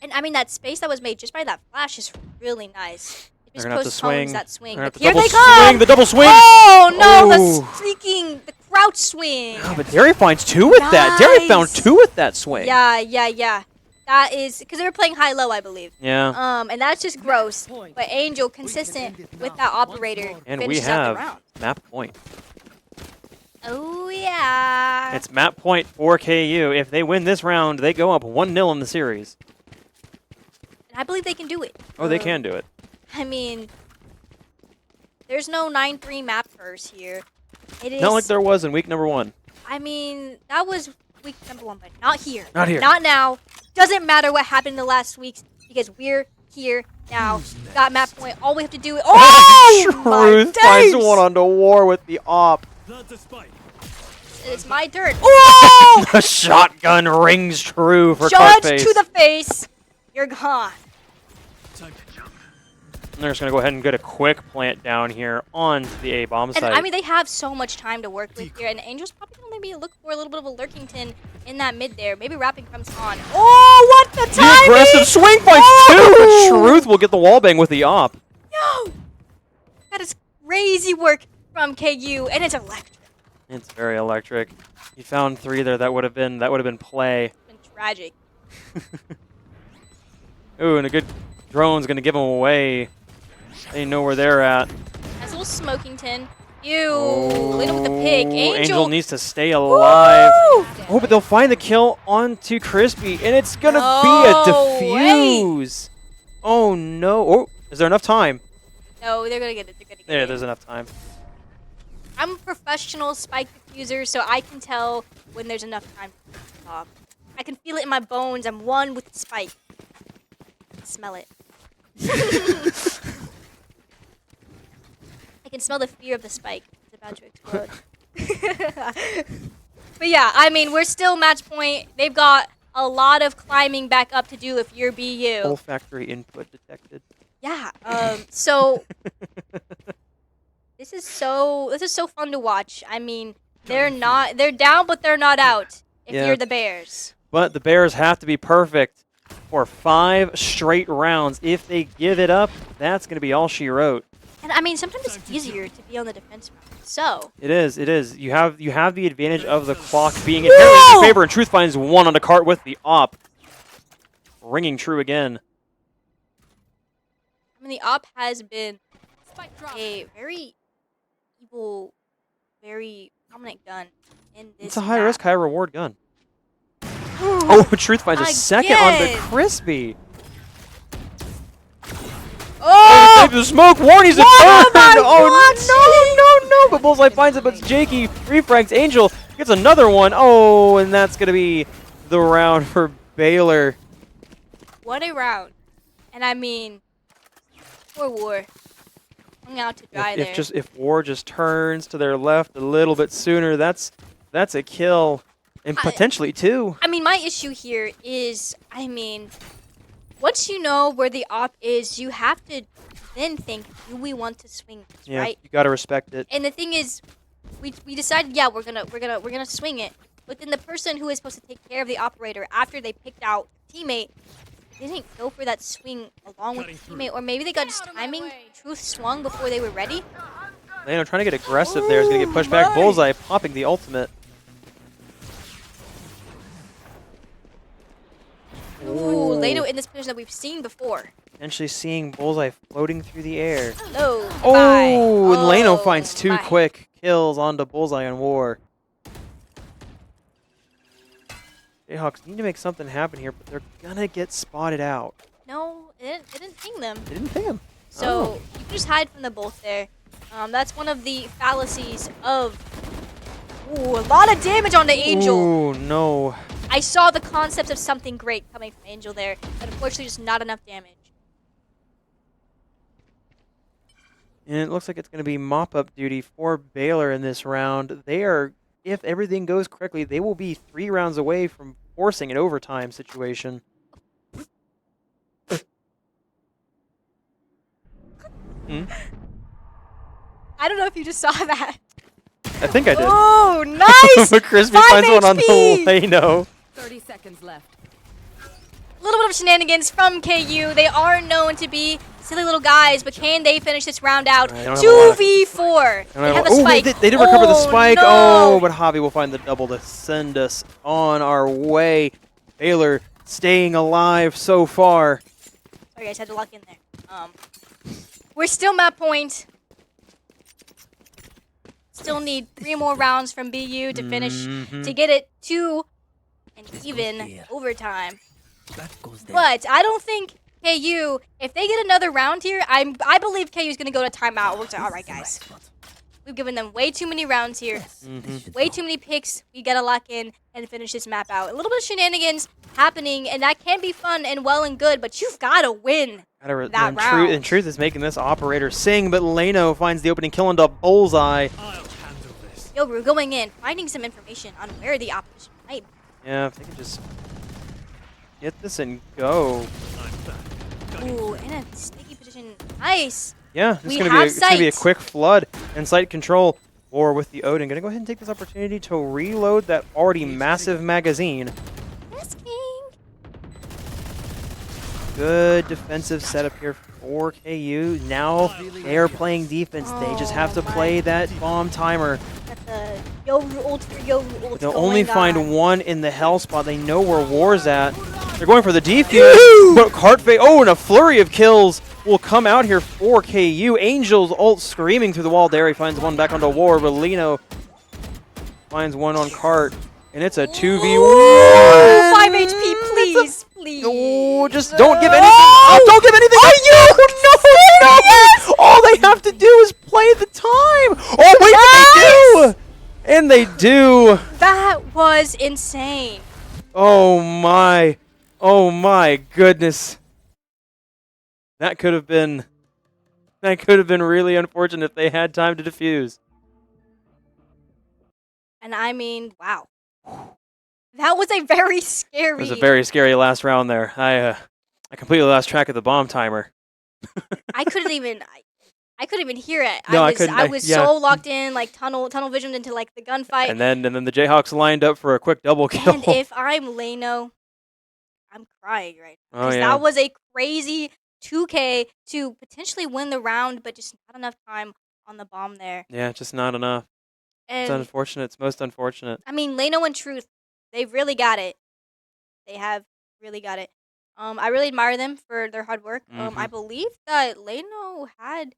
And I mean, that space that was made just by that flash is really nice. It They're just going to have to postpones swing. that swing. They're But gonna here have to they double come! swing. The double swing. Oh no! Oh. The crouch swing. Oh, but Derry finds 2 with that. Derry found Nice. 2 with that swing. Yeah. That is because they were playing high-low, I believe. Yeah. And that's just gross. But Angel consistent with that operator. And we finishes out the have round. map point. Oh yeah. It's map point for KU. If they win this round, they go up 1-0 in the series. And I believe they can do it. Oh, they can do it. I mean, there's no 9-3 map curse here. It is. Not like there was in week number 1. I mean, that was week number 1, but not here. Not here. Not now. Doesn't matter what happened in the last weeks because we're here now. Got map point. All we have to do is. Oh my Truth finds days! one onto War with the op. That's a spike. It's my dirt. Oh! The shotgun rings true for Judge Cartface. to the face. You're gone. Time to jump. And they're just going to go ahead and get a quick plant down here onto the A-bomb And site. I mean, they have so much time to work with here, and Angel's probably gonna maybe look for a little bit of a lurking tin in that mid there. Maybe wrapping crumbs on. Oh, what the the timing! aggressive swing finds 2, but Truth will get the wall bang with the op. No, that is crazy work from KU, and it's electric. It's very electric. You found 3 there. That would have been play. It's been tragic. Ooh, and a good drone's gonna give them away. They know where they're at. Has a little smoking tin. Ew. Later with the pick. Angel needs to stay alive. Woo! Oh, but they'll find the kill onto Crispy, and it's gonna No be a defuse. Oh no! Oh, is there enough time? No, they're gonna get it. They're gonna get Yeah, it. there's enough time. I'm a professional spike diffuser, so I can tell when there's enough time to stop. I can feel it in my bones. I'm one with the spike. I can smell it. I can smell the fear of the spike. It's about to explode. But yeah, I mean, we're still match point. They've got a lot of climbing back up to do if you're BU. Olfactory input detected. Yeah. So this is so fun to watch. I mean, they're down, but they're not out. If Yeah. you're the Bears. But the Bears have to be perfect for 5 straight rounds. If they give it up, that's going to be all she wrote. And I mean, sometimes it's easier to be on the defense round. So It is. It is. You have the advantage of the clock being inherently in your favor, and Truth finds 1 on the cart with the op. Ringing true again. I mean, the op has been Spike drop. a very evil, very prominent gun in this. It's a high map. risk, high reward gun. Oh, Truth finds a second on the Again. Crispy. Oh! Save the smoke. Warney's a What turn. am I Oh no! But Bullseye finds it, but it's Jakey refrags. Angel gets another one. Oh, and that's gonna be the round for Baylor. What a round! And I mean, poor War hung out to dry there. If War just turns to their left a little bit sooner, that's a kill, and potentially 2. I mean, my issue here is, I mean, once you know where the op is, you have to then think, do we want to swing this, Yeah, right? you gotta respect it. And the thing is, we decided, yeah, we're gonna swing it. But then the person who is supposed to take care of the operator after they picked out a teammate didn't go for that swing along with the teammate, or maybe they got just timing. Truth swung before they were ready. Lano trying to get aggressive there is gonna get pushed back. Bullseye popping the ultimate. Ooh, Lado in this position that we've seen before. Potentially seeing Bullseye floating through the air. Low. Oh, and Lano Oh, finds 2 my. quick kills onto Bullseye and War. Jayhawks need to make something happen here, but they're gonna get spotted out. No, it didn't ping them. They didn't ping him. So you can just hide from the both there. That's one of the fallacies of. Ooh, a lot of damage on the Angel. Ooh, no. I saw the concepts of something great coming from Angel there, but unfortunately just not enough damage. And it looks like it's going to be mop-up duty for Baylor in this round. They are, if everything goes correctly, they will be 3 rounds away from forcing an overtime situation. I don't know if you just saw that. I think I did. Oh, nice! But Crispy 5 finds one on the HP. Lano. 30 seconds left. A little bit of shenanigans from KU. They are known to be silly little guys, but can they finish this round out? I don't have a lot. 2v4. They have the Oh, spike. they did recover the spike. No. Oh, but Javi will find the double to send us on our way. Baylor staying alive so far. Sorry guys, had to lock in there. We're still map point. Still need 3 more rounds from BU to finish, to get it to an even overtime. That goes there. But I don't think KU, if they get another round here, I believe KU is going to go to timeout. We're like, all right, guys. We've given them way too many rounds here. Way too many picks. We got to lock in and finish this map out. A little bit of shenanigans happening, and that can be fun and well and good, but you've got to win that round. And Truth is making this operator sing, but Lano finds the opening kill into Bullseye. I'll handle this. Yo, we're going in, finding some information on where the opposition might be. Yeah, if they can just get this and go. I'm back. Ooh, in a sticky position. Nice. Yeah, it's We gonna have be a sight. quick flood and sight control. Or with the Odin, gonna go ahead and take this opportunity to reload that already massive magazine. Yes, King. Good defensive setup here for KU. Now they are playing defense. They just have to Oh play that bomb timer. Got the Yoru ult for Yoru ult They'll going only on. find one in the hell spot. They know where War's at. They're going for the defuse, but Cartfade, and a flurry of kills will come out here for KU. Angel's ult screaming through the wall there. He finds one back onto War, but Lino finds one on Cart, and it's a 2v1. 5 HP, please, please. Oh, just don't give anything up. Don't give anything up. No. All they have to do is play the time. Oh, wait, they do. And they do. That was insane. Oh my goodness. That could have been really unfortunate if they had time to defuse. And I mean, wow. That was a very scary. It was a very scary last round there. I completely lost track of the bomb timer. I couldn't even hear it. No, I I was yeah. so locked in, like tunnel visioned into like the gunfight. And then the Jayhawks lined up for a quick double kill. And if I'm Leno, I'm crying right now. Oh, Because yeah. that was a crazy 2K to potentially win the round, but just not enough time on the bomb there. Yeah, just not enough. It's And unfortunate. It's most unfortunate. I mean, Leno and Truth, they've really got it. They have really got it. I really admire them for their hard work. I believe that Leno had,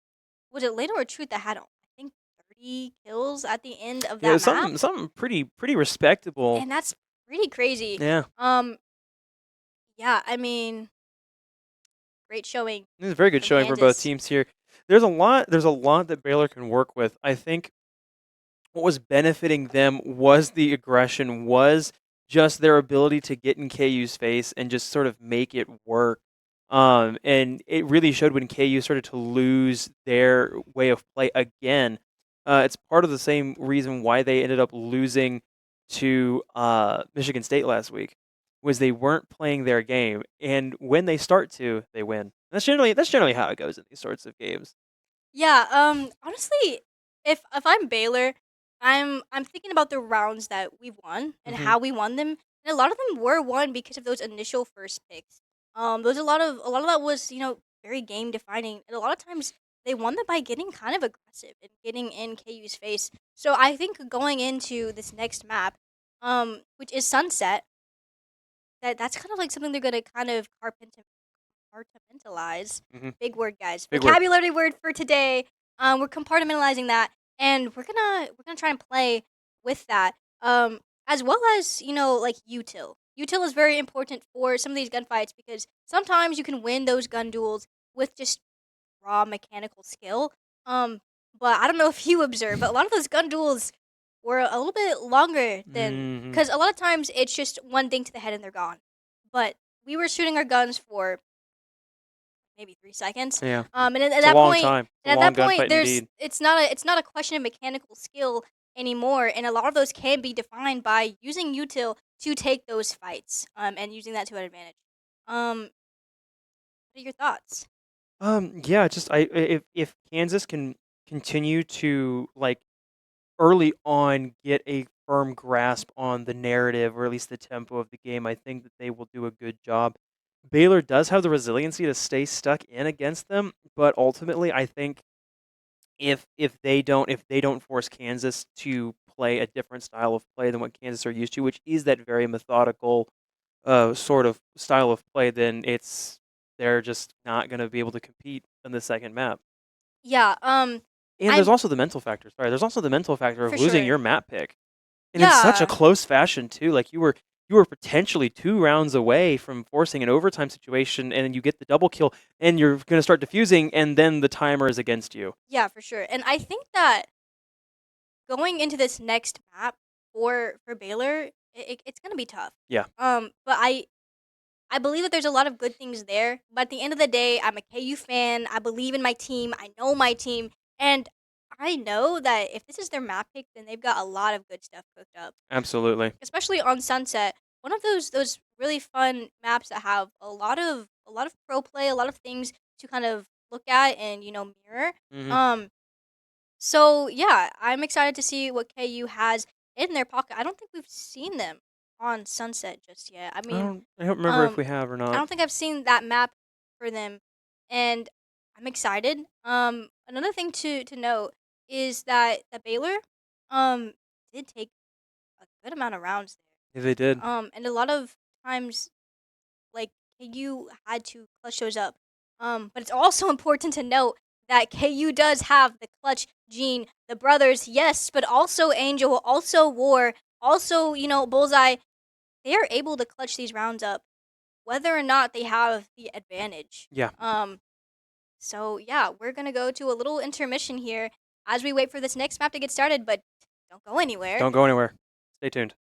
was it Leno or Truth that had, I think, 30 kills at the end of that Yeah, map? something pretty respectable. And that's pretty crazy. Yeah. Yeah, I mean, great showing. It was a very good from showing for both Kansas. teams here. There's a lot that Baylor can work with. I think what was benefiting them was the aggression, was just their ability to get in KU's face and just sort of make it work. And it really showed when KU started to lose their way of play again. It's part of the same reason why they ended up losing to Michigan State last week, was they weren't playing their game, and when they start to, they win. That's generally how it goes in these sorts of games. Yeah, honestly, if I'm Baylor, I'm thinking about the rounds that we've won and how we won them, and a lot of them were won because of those initial first picks. There's a lot of that was, very game defining, and a lot of times they won them by getting kind of aggressive and getting in KU's face. So I think going into this next map, which is Sunset, that's kind of like something they're gonna kind of compartmentalize. Big word, guys. Big word. Vocabulary word for today. We're compartmentalizing that, and we're gonna try and play with that. As well as like util. Util is very important for some of these gunfights because sometimes you can win those gun duels with just raw mechanical skill. But I don't know if you observe, but a lot of those gun duels were a little bit longer than, because a lot of times it's just one thing to the head and they're gone. But we were shooting our guns for maybe 3 seconds. Yeah. And at It's that a long point, time. It's a and long at that point, gunfight indeed. it's not a question of mechanical skill anymore, and a lot of those can be defined by using util to take those fights, and using that to an advantage. What are your thoughts? Yeah, just if Kansas can continue to early on get a firm grasp on the narrative or at least the tempo of the game, I think that they will do a good job. Baylor does have the resiliency to stay stuck in against them, but ultimately I think if they don't force Kansas to play a different style of play than what Kansas are used to, which is that very methodical sort of style of play, then they're just not going to be able to compete in the second map. Yeah. And there's also the mental factor. Sorry, there's also the mental factor of For losing sure. your map pick, and in such Yeah. a close fashion too. Like you were potentially 2 rounds away from forcing an overtime situation, and you get the double kill, and you're going to start defusing, and then the timer is against you. Yeah, for sure. And I think that going into this next map for Baylor, it's gonna be tough. Yeah. But I believe that there's a lot of good things there. But at the end of the day, I'm a KU fan. I believe in my team. I know my team, and I know that if this is their map pick, then they've got a lot of good stuff cooked up. Absolutely. Especially on Sunset, one of those really fun maps that have a lot of pro play, a lot of things to kind of look at and mirror. So yeah, I'm excited to see what KU has in their pocket. I don't think we've seen them on Sunset just yet. I mean, I don't remember if um, we have or I not. don't think I've seen that map for them, and I'm excited. Another thing to note is that Baylor, did take a good amount of rounds Yeah, they did. there. And a lot of times, like, KU had to clutch those up. But it's also important to note that KU does have the clutch gene, the brothers, yes, but also Angel, also War, also, Bullseye. They are able to clutch these rounds up, whether or not they have the advantage. Yeah. So yeah, we're gonna go to a little intermission here as we wait for this next map to get started, but don't go anywhere. Don't go anywhere. Stay tuned.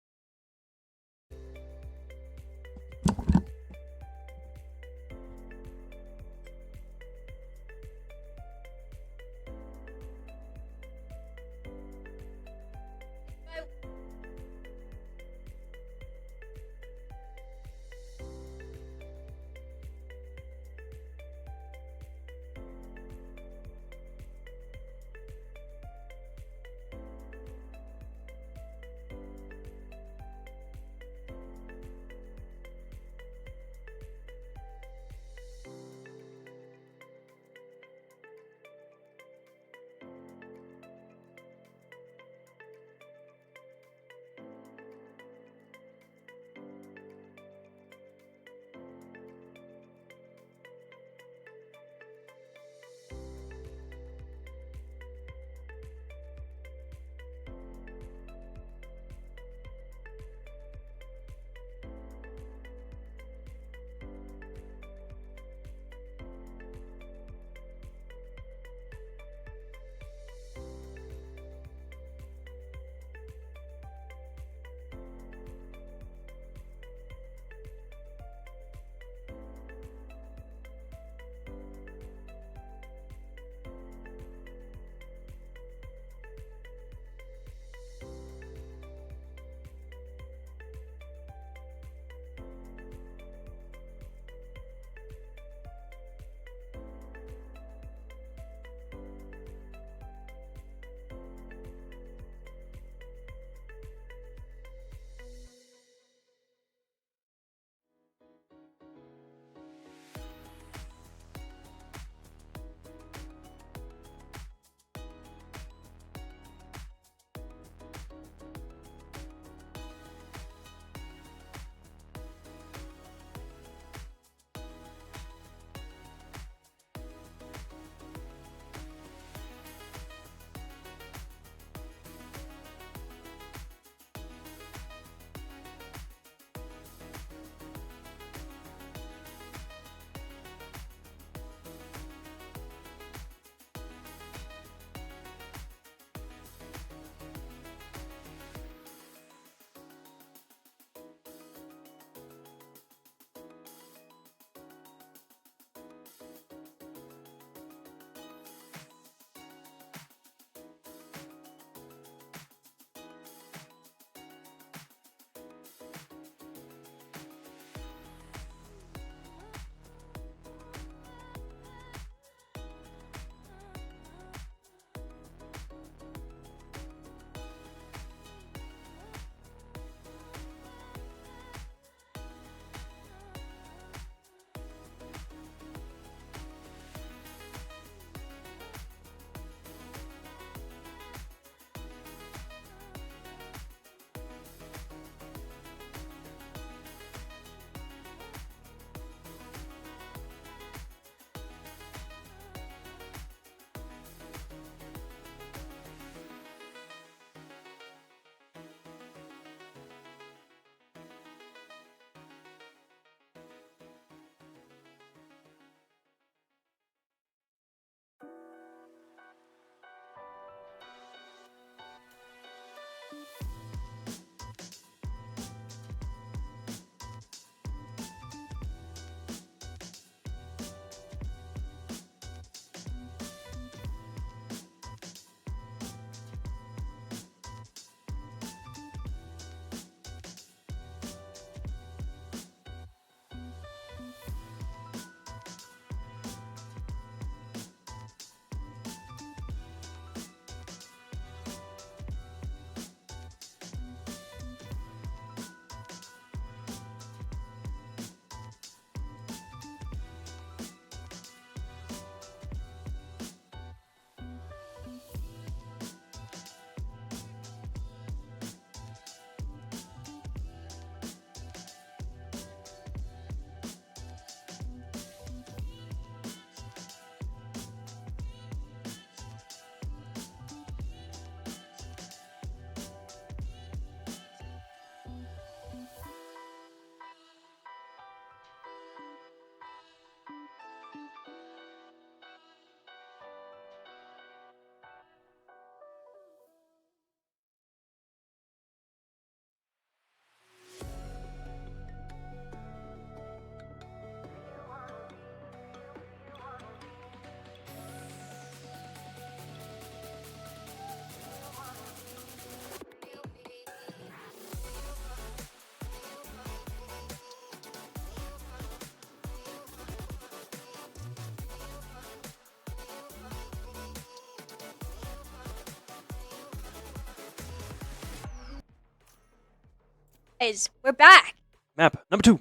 Guys, we're back. Map number 2.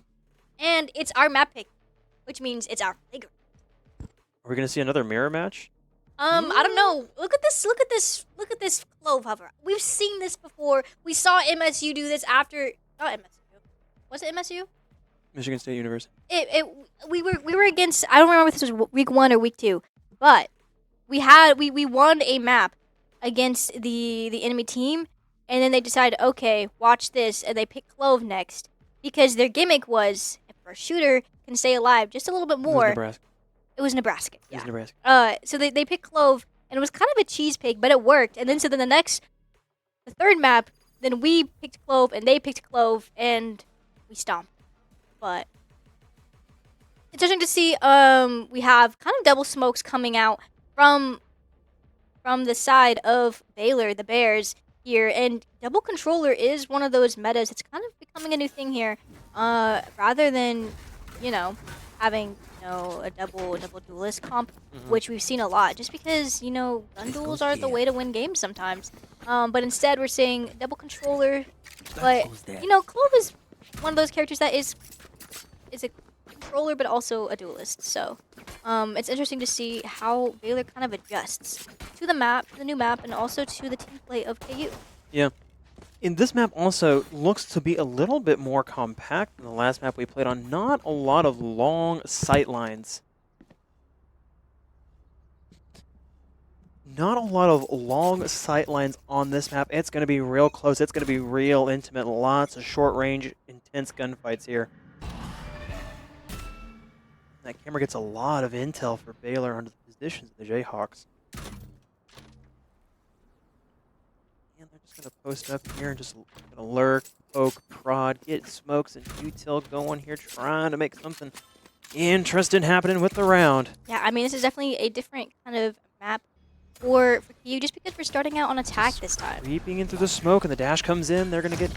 And it's our map pick, which means it's our playground. Are we going to see another mirror match? I don't know. Look at this. Look at this. Look at this clove hover. We've seen this before. We saw MSU do this after. Not MSU. Was it MSU? Michigan State University. We were against. I don't remember if this was week 1 or week 2, but we won a map against the enemy team, and then they decided, okay, watch this, and they picked clove next because their gimmick was if our shooter can stay alive just a little bit more. It was Nebraska. It was Nebraska. So they picked clove, and it was kind of a cheese pick, but it worked. And then the third map, then we picked clove, and they picked clove, and we stomped. But it's interesting to see. We have kind of double smokes coming out from the side of Baylor, the Bears here, and double controller is one of those metas. It's kind of becoming a new thing here. Rather than having a double duelist comp, which we've seen a lot, just because gun duels are the way to win games sometimes. But instead we're seeing double controller. But Clove is one of those characters that is a controller but also a duelist. So it's interesting to see how Baylor kind of adjusts to the map, the new map, and also to the team play of KU. Yeah. In this map also looks to be a little bit more compact than the last map we played on. Not a lot of long sight lines. Not a lot of long sight lines on this map. It's going to be real close. It's going to be real intimate. Lots of short range, intense gunfights here. That camera gets a lot of intel for Baylor under the positions of the Jayhawks. And they're just going to post up here and just gonna lurk, poke, prod, get smokes and util going here, trying to make something interesting happening with the round. Yeah, I mean, this is definitely a different kind of map for KU, just because we're starting out on attack this time. Creeping into the smoke, and the dash comes in. They're going to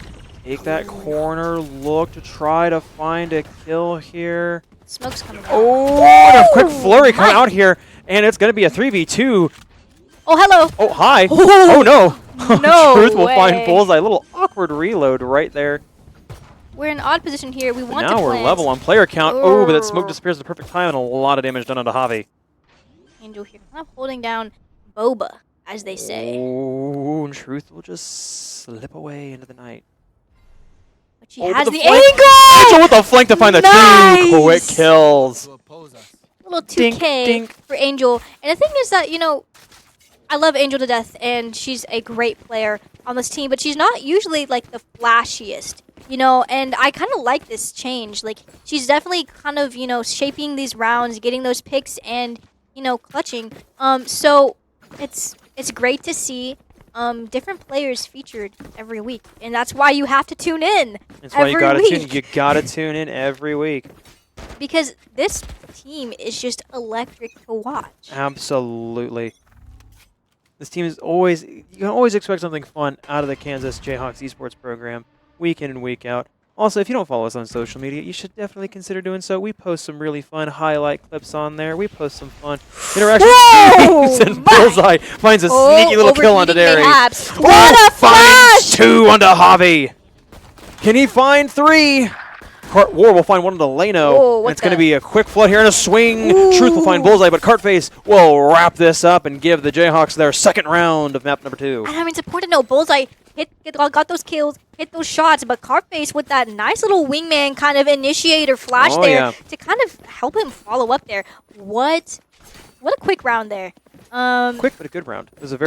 take that corner, look to try to find a kill here. Smoke's coming out. Oh, and a quick flurry come out here, and it's going to be a 3v2. Oh, hello. Oh, hi. Oh, no. No Truth will way. find Bullseye. A little awkward reload right there. We're in an odd position here. We want to Now we're plant. level on player count. Oh, but that smoke disappears at the perfect time, and a lot of damage done onto Javi. Angel here, kind of holding down Boba, as they say. Oh, and Truth will just slip away into the night. But she Oh, has but the flank. angle! Angel with the flank to find the Nice! 2 quick kills. Little 2K Dink, dink. for Angel. And the thing is that, I love Angel to death, and she's a great player on this team, but she's not usually, like, the flashiest, and I kind of like this change. Like, she's definitely kind of, shaping these rounds, getting those picks, and, clutching. So it's great to see different players featured every week, and that's why you have to tune in. That's why you gotta week. you gotta tune in every week. Because this team is just electric to watch. Absolutely. This team is always, you can always expect something fun out of the Kansas Jayhawks esports program, week in and week out. Also, if you don't follow us on social media, you should definitely consider doing so. We post some really fun highlight clips on there. We post some fun interactions. And Bullseye finds a sneaky little kill onto Derry. What a flash! 2 onto Javi. Can he find 3? War will find one to Leno. And it's going to be a quick flood here and a swing. Ooh. Truth will find Bullseye, but Cartface will wrap this up and give the Jayhawks their second round of map number 2. And I mean, it's important to know Bullseye got those kills, hit those shots, but Cartface with that nice little wingman kind of initiator flash to kind of help him follow up there. What a quick round there. Quick but a good round. It was a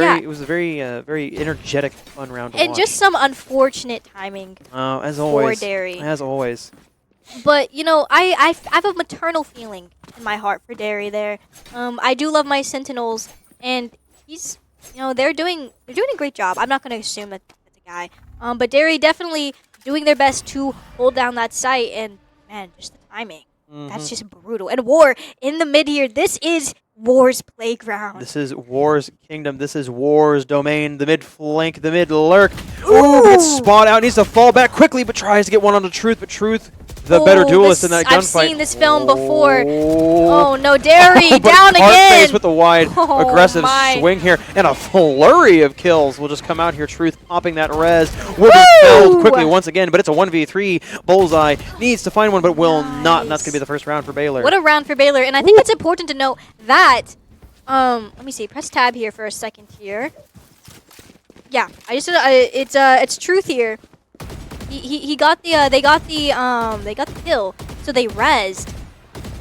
very very energetic, fun round to and watch. just some unfortunate timing as always. for Derry. As always. But I have a maternal feeling in my heart for Derry there. I do love my Sentinels, and he's they're doing a great job. I'm not going to assume that that's a guy. But Derry definitely doing their best to hold down that site, and man, just the timing. That's just brutal. And War in the mid here. This is War's playground. This is War's kingdom. This is War's domain. The mid flank, the mid lurk. Ooh, gets spot out. Needs to fall back quickly, but tries to get one on the Truth. But Truth the better duelist in that gunfight. I've seen this film before. Oh, Oh no, Derry but down Cartface again. with the wide Oh, aggressive my. swing here, and a flurry of kills will just come out here. Truth popping that res will be felled quickly once again, but it's a 1v3. Bullseye needs to find one, but will not, and that's going to be the first round for Baylor. What a round for Baylor, and I think it's important to note that. Let me see. Press tab here for a second here. Yeah, I just it's Truth here. He got the they got the kill, so they rezzed,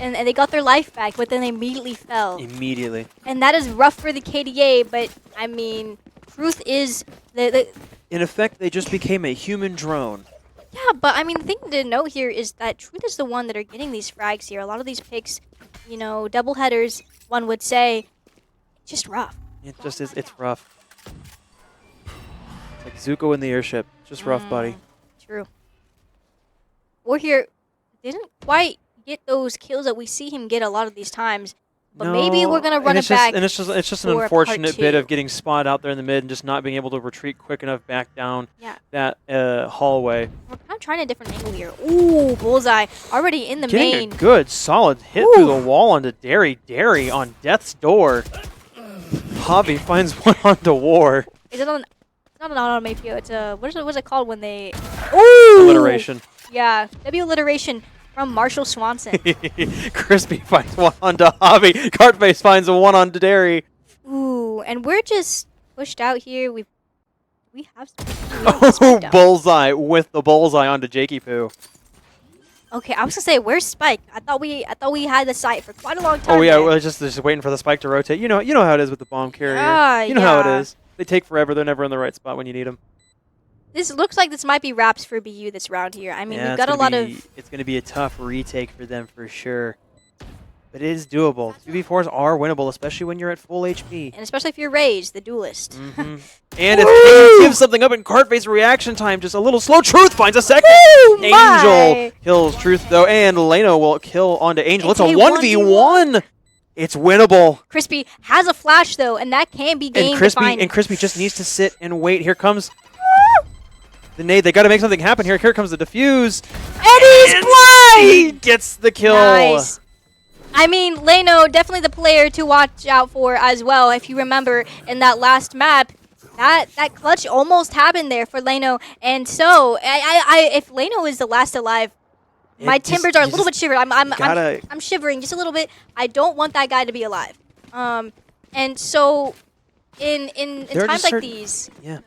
and they got their life back, but then they immediately fell. Immediately. And that is rough for the KDA, but I mean, Truth is the In effect, they just became a human drone. yeah, but I mean, the thing to note here is that Truth is the one that are getting these frags here. A lot of these picks, you know, double headers, one would say, just rough. It just is. It's rough. It's like Zuko in the airship. Just rough, buddy. True. We're here didn't quite get those kills that we see him get a lot of these times, but maybe we're gonna run it back. And it's just an for unfortunate bit part of getting spotted out there in the mid and just not being able to retreat quick enough back down Yeah. that hallway. We're kind of trying a different angle here. Ooh, Bullseye already in the Getting main. a good solid hit Ooh. through the wall onto Derry. Derry on death's door. Hobby finds one onto War. Is it on? It's not an automapio. It's a what is it called when they? Ooh. Alliteration. Yeah, W alliteration from Marshall Swanson. Crispy finds one onto Hobby. Cartface finds one onto Derry. Ooh, and we're just pushed out here. We have some. Oh, Bullseye with the bullseye onto Jakey Poo. Okay, I was gonna say, where's Spike? I thought we had the site for quite a long time. Oh yeah, there. we're just waiting for the spike to rotate. You know how it is with the bomb carrier. Ah, you know how yeah. it is. They take forever. They're never in the right spot when you need them. This looks like this might be wraps for BU this round here. I mean, Yeah, we've got a lot of. It's going to be a tough retake for them for sure. But it is doable. 2v4s are winnable, especially when you're at full HP. And especially if you're Rage, the duelist. And if Kane gives something up in Cartface reaction time, just a little slow. Truth finds a second. Woo, Angel my. kills Truth though, and Leno will kill onto Angel. It's a a 1v1. It's winnable. Crispy has a flash though, and that can be game defining. And Crispy just needs to sit and wait. Here comes the nade. They got to make something happen here. Here comes the defuse. And he's He blind! gets the kill. Nice. I mean, Leno, definitely the player to watch out for as well. If you remember in that last map, that clutch almost happened there for Leno. And so, if Leno is the last alive, my timbers are a little bit shivered. I'm shivering just a little bit. I don't want that guy to be alive. And so, in times like these, Yeah.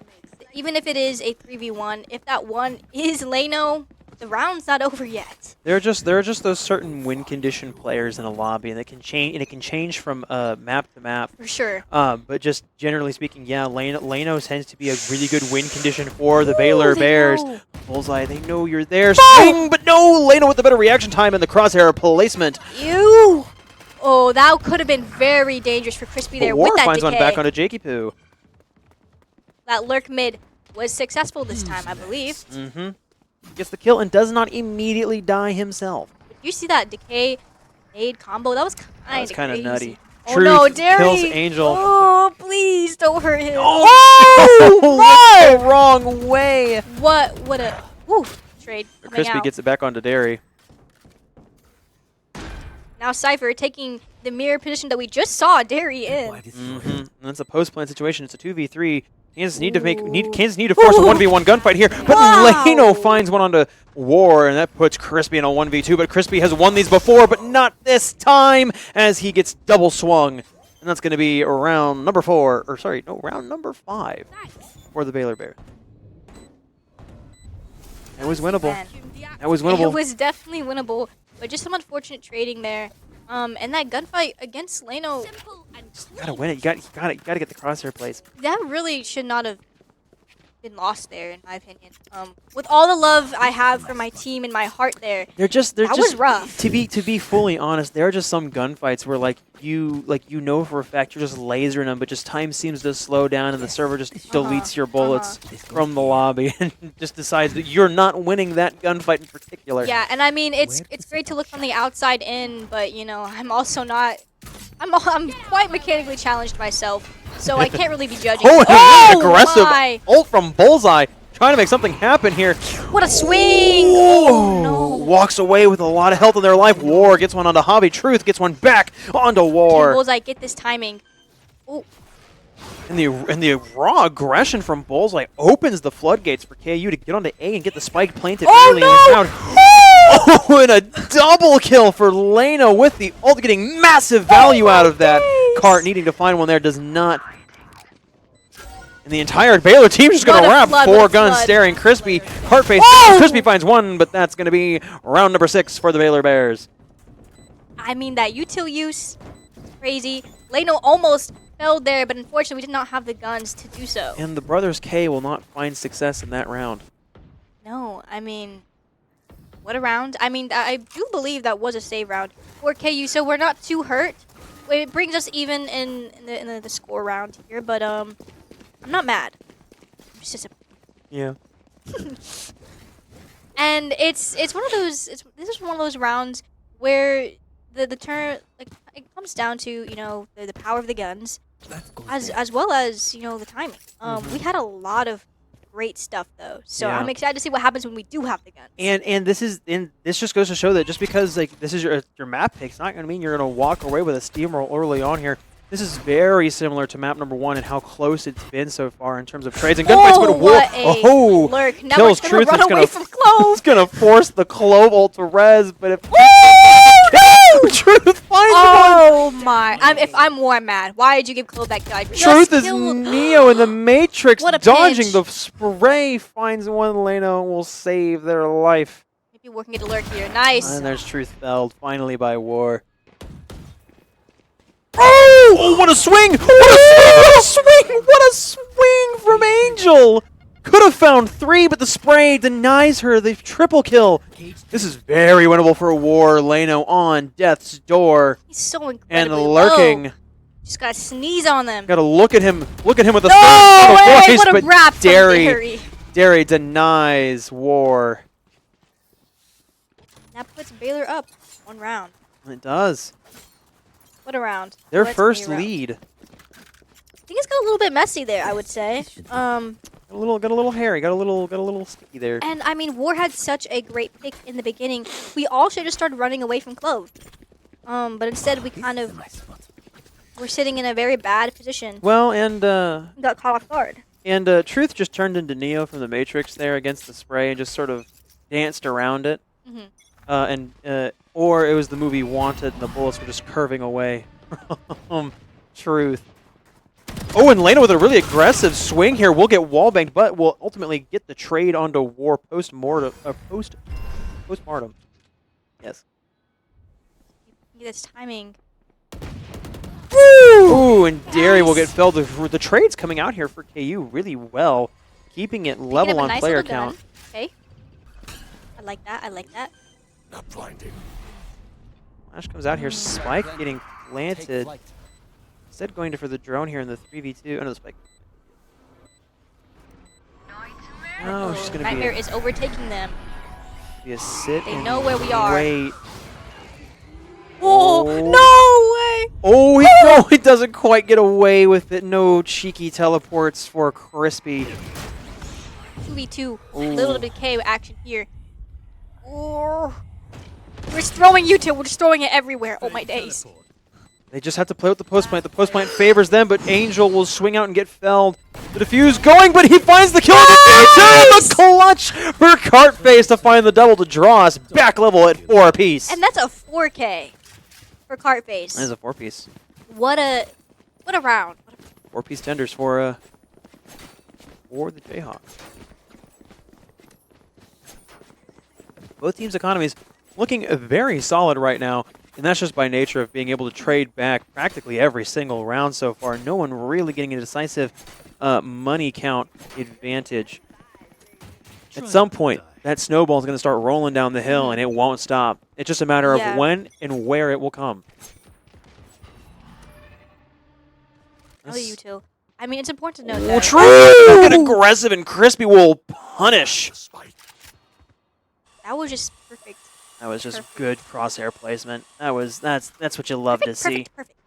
even if it is a 3v1, if that one is Leno, the round's not over yet. There are just those certain win condition players in a lobby, and it can change from map to map. For sure. But just generally speaking, yeah, Leno tends to be a really good win condition for the Baylor Bears. Know. Bullseye, they know you're there. Swing, but no, Leno with the better reaction time and the crosshair placement. Ew. Oh, that could have been very dangerous for Crispy there War with that finds decay. one back onto Jakey Poo. That lurk mid was successful this time, I believe. Gets the kill and does not immediately die himself. Did you see that decay nade combo? That was kind of nutty. Oh Truth no, Derry! kills Angel. Oh, please don't hurt him. Oh, the wrong way. What a trade coming Crispy out. gets it back onto Derry. Now Cypher taking the mirror position that we just saw Derry in. And that's a post-plan situation. It's a 2v3. Kansas need to force a 1v1 gunfight here, but Leno finds one onto War, and that puts Crispy in a 1v2. But Crispy has won these before, but not this time, as he gets double swung, and that's going to be round number 5 for the Baylor Bears. It was winnable. That was winnable. It was definitely winnable, but just some unfortunate trading there. And that gunfight against Leno, Gotta win it. You gotta get the crosshair plays. that really should not have been lost there, in my opinion. With all the love I have for my team and my heart there, That was rough. To be fully honest, there are just some gunfights where you know for a fact you're just lasering them, but just time seems to slow down and the server just deletes your bullets from the lobby and just decides that you're not winning that gunfight in particular. yeah. And I mean, it's great to look from the outside in, but you know, I'm also not. I'm quite mechanically challenged myself, so I can't really be judging. Oh, and an aggressive my. ult from Bullseye. trying to make something happen here. What a swing! Oh, no. Walks away with a lot of health in their life. War gets one onto Hobby. Truth gets one back onto Team War. Bullseye, get this timing. Oh, And the raw aggression from Bullseye opens the floodgates for KU to get onto A and get the spike planted early in this round. Oh, and a double kill for Leno with the ult, getting massive value out of that. Cart needing to find one there does not. And the entire Baylor team just going to wrap four guns staring Crispy. Heartface. Crispy finds one, but that's going to be round number 6 for the Baylor Bears. I mean, that util use, crazy. Leno almost fell there, but unfortunately we did not have the guns to do so. And the Brothers K will not find success in that round. No, I mean, what a round. I mean, I do believe that was a save round for KU, so we're not too hurt. It brings us even in the score round here, but I'm not mad. I'm just disappointed. Yeah. And it's one of those. This is one of those rounds where the turn, like, it comes down to, you know, the power of the guns, as well as, you know, the timing. We had a lot of great stuff though, so Yeah. I'm excited to see what happens when we do have the guns. And this just goes to show that just because like this is your map pick, it's not going to mean you're going to walk away with a steamroll early on here. This is very similar to map number 1 and how close it's been so far in terms of trades and gunfights. Oh, But what a lurk! Now kills we're gonna Truth. run away from Clove. It's going to force the Clove ult to res, but if Truth finds Oh my! If I'm more mad, why did you give Clove that guy? Truth is Neo in the Matrix, What a dodging pinch. the spray, finds one. Leno will save their life. Maybe working it to lurk here. Nice. And there's Truth felled, finally by War. Oh, what a swing! What a swing! What a swing from Angel! Could have found 3, but the spray denies her the triple kill. This is very winnable for War. Leno on death's door. He's so And incredibly lurking. low. Just gotta sneeze on them. Gotta look at him with a No certain way! voice, What a but wrap from Derry. Derry denies War. That puts Baylor up 1 round. It does. What a round. Their What a first round. lead. I think it's got a little bit messy there, I would say. Got a little hairy. Got a little sticky there. And I mean, War had such a great pick in the beginning. We all should have started running away from Clove. But instead we kind of were sitting in a very bad position. Well, and Got caught off guard. Truth just turned into Neo from the Matrix there against the spray and just sort of danced around it. Or it was the movie Wanted and the bullets were just curving away from Truth. Oh, and Lena with a really aggressive swing here. We'll get wallbanged, but we'll ultimately get the trade onto War postmortem. Yes. This timing. Ooh, and Derry will get Nice. felled. The trade's coming out here for KU really well, keeping it Picking level up a on nice player little gun. count. Okay. I like that. I like that. Not blinding. Flash comes out here, Spike getting planted. Instead going for the drone here in the 3v2. Oh, no, the Spike. No, she's going to Nightmare be is overtaking them. a sit They and know where we are. wait. Oh, Oh. no way! Oh, he doesn't quite get away with it. No cheeky teleports for Crispy. 2v2. Ooh. Little bit of K action here. Oh. We're just throwing util. We're just throwing it everywhere. Oh my days. They just have to play with the post plant. The post plant favors them, but Angel will swing out and get felled. The defuse going, but he finds the kill. Nice! The clutch for Cartface to find the double to draw us back level at 4 apiece. And that's a 4K for Cartface. That is a 4-piece. What a round. 4-piece tenders for the Jayhawks. Both teams' economies looking very solid right now, and that's just by nature of being able to trade back practically every single round so far. No one really getting a decisive money count advantage. At some point, that snowball is going to start rolling down the hill, and it won't stop. It's just a matter Yeah. of when and where it will come. Oh, util. I mean, it's important to note Oh, that. true! Get aggressive, and Crispy will punish. That was just perfect. That was just Perfect. good crosshair placement. That's what you love to see. Perfect.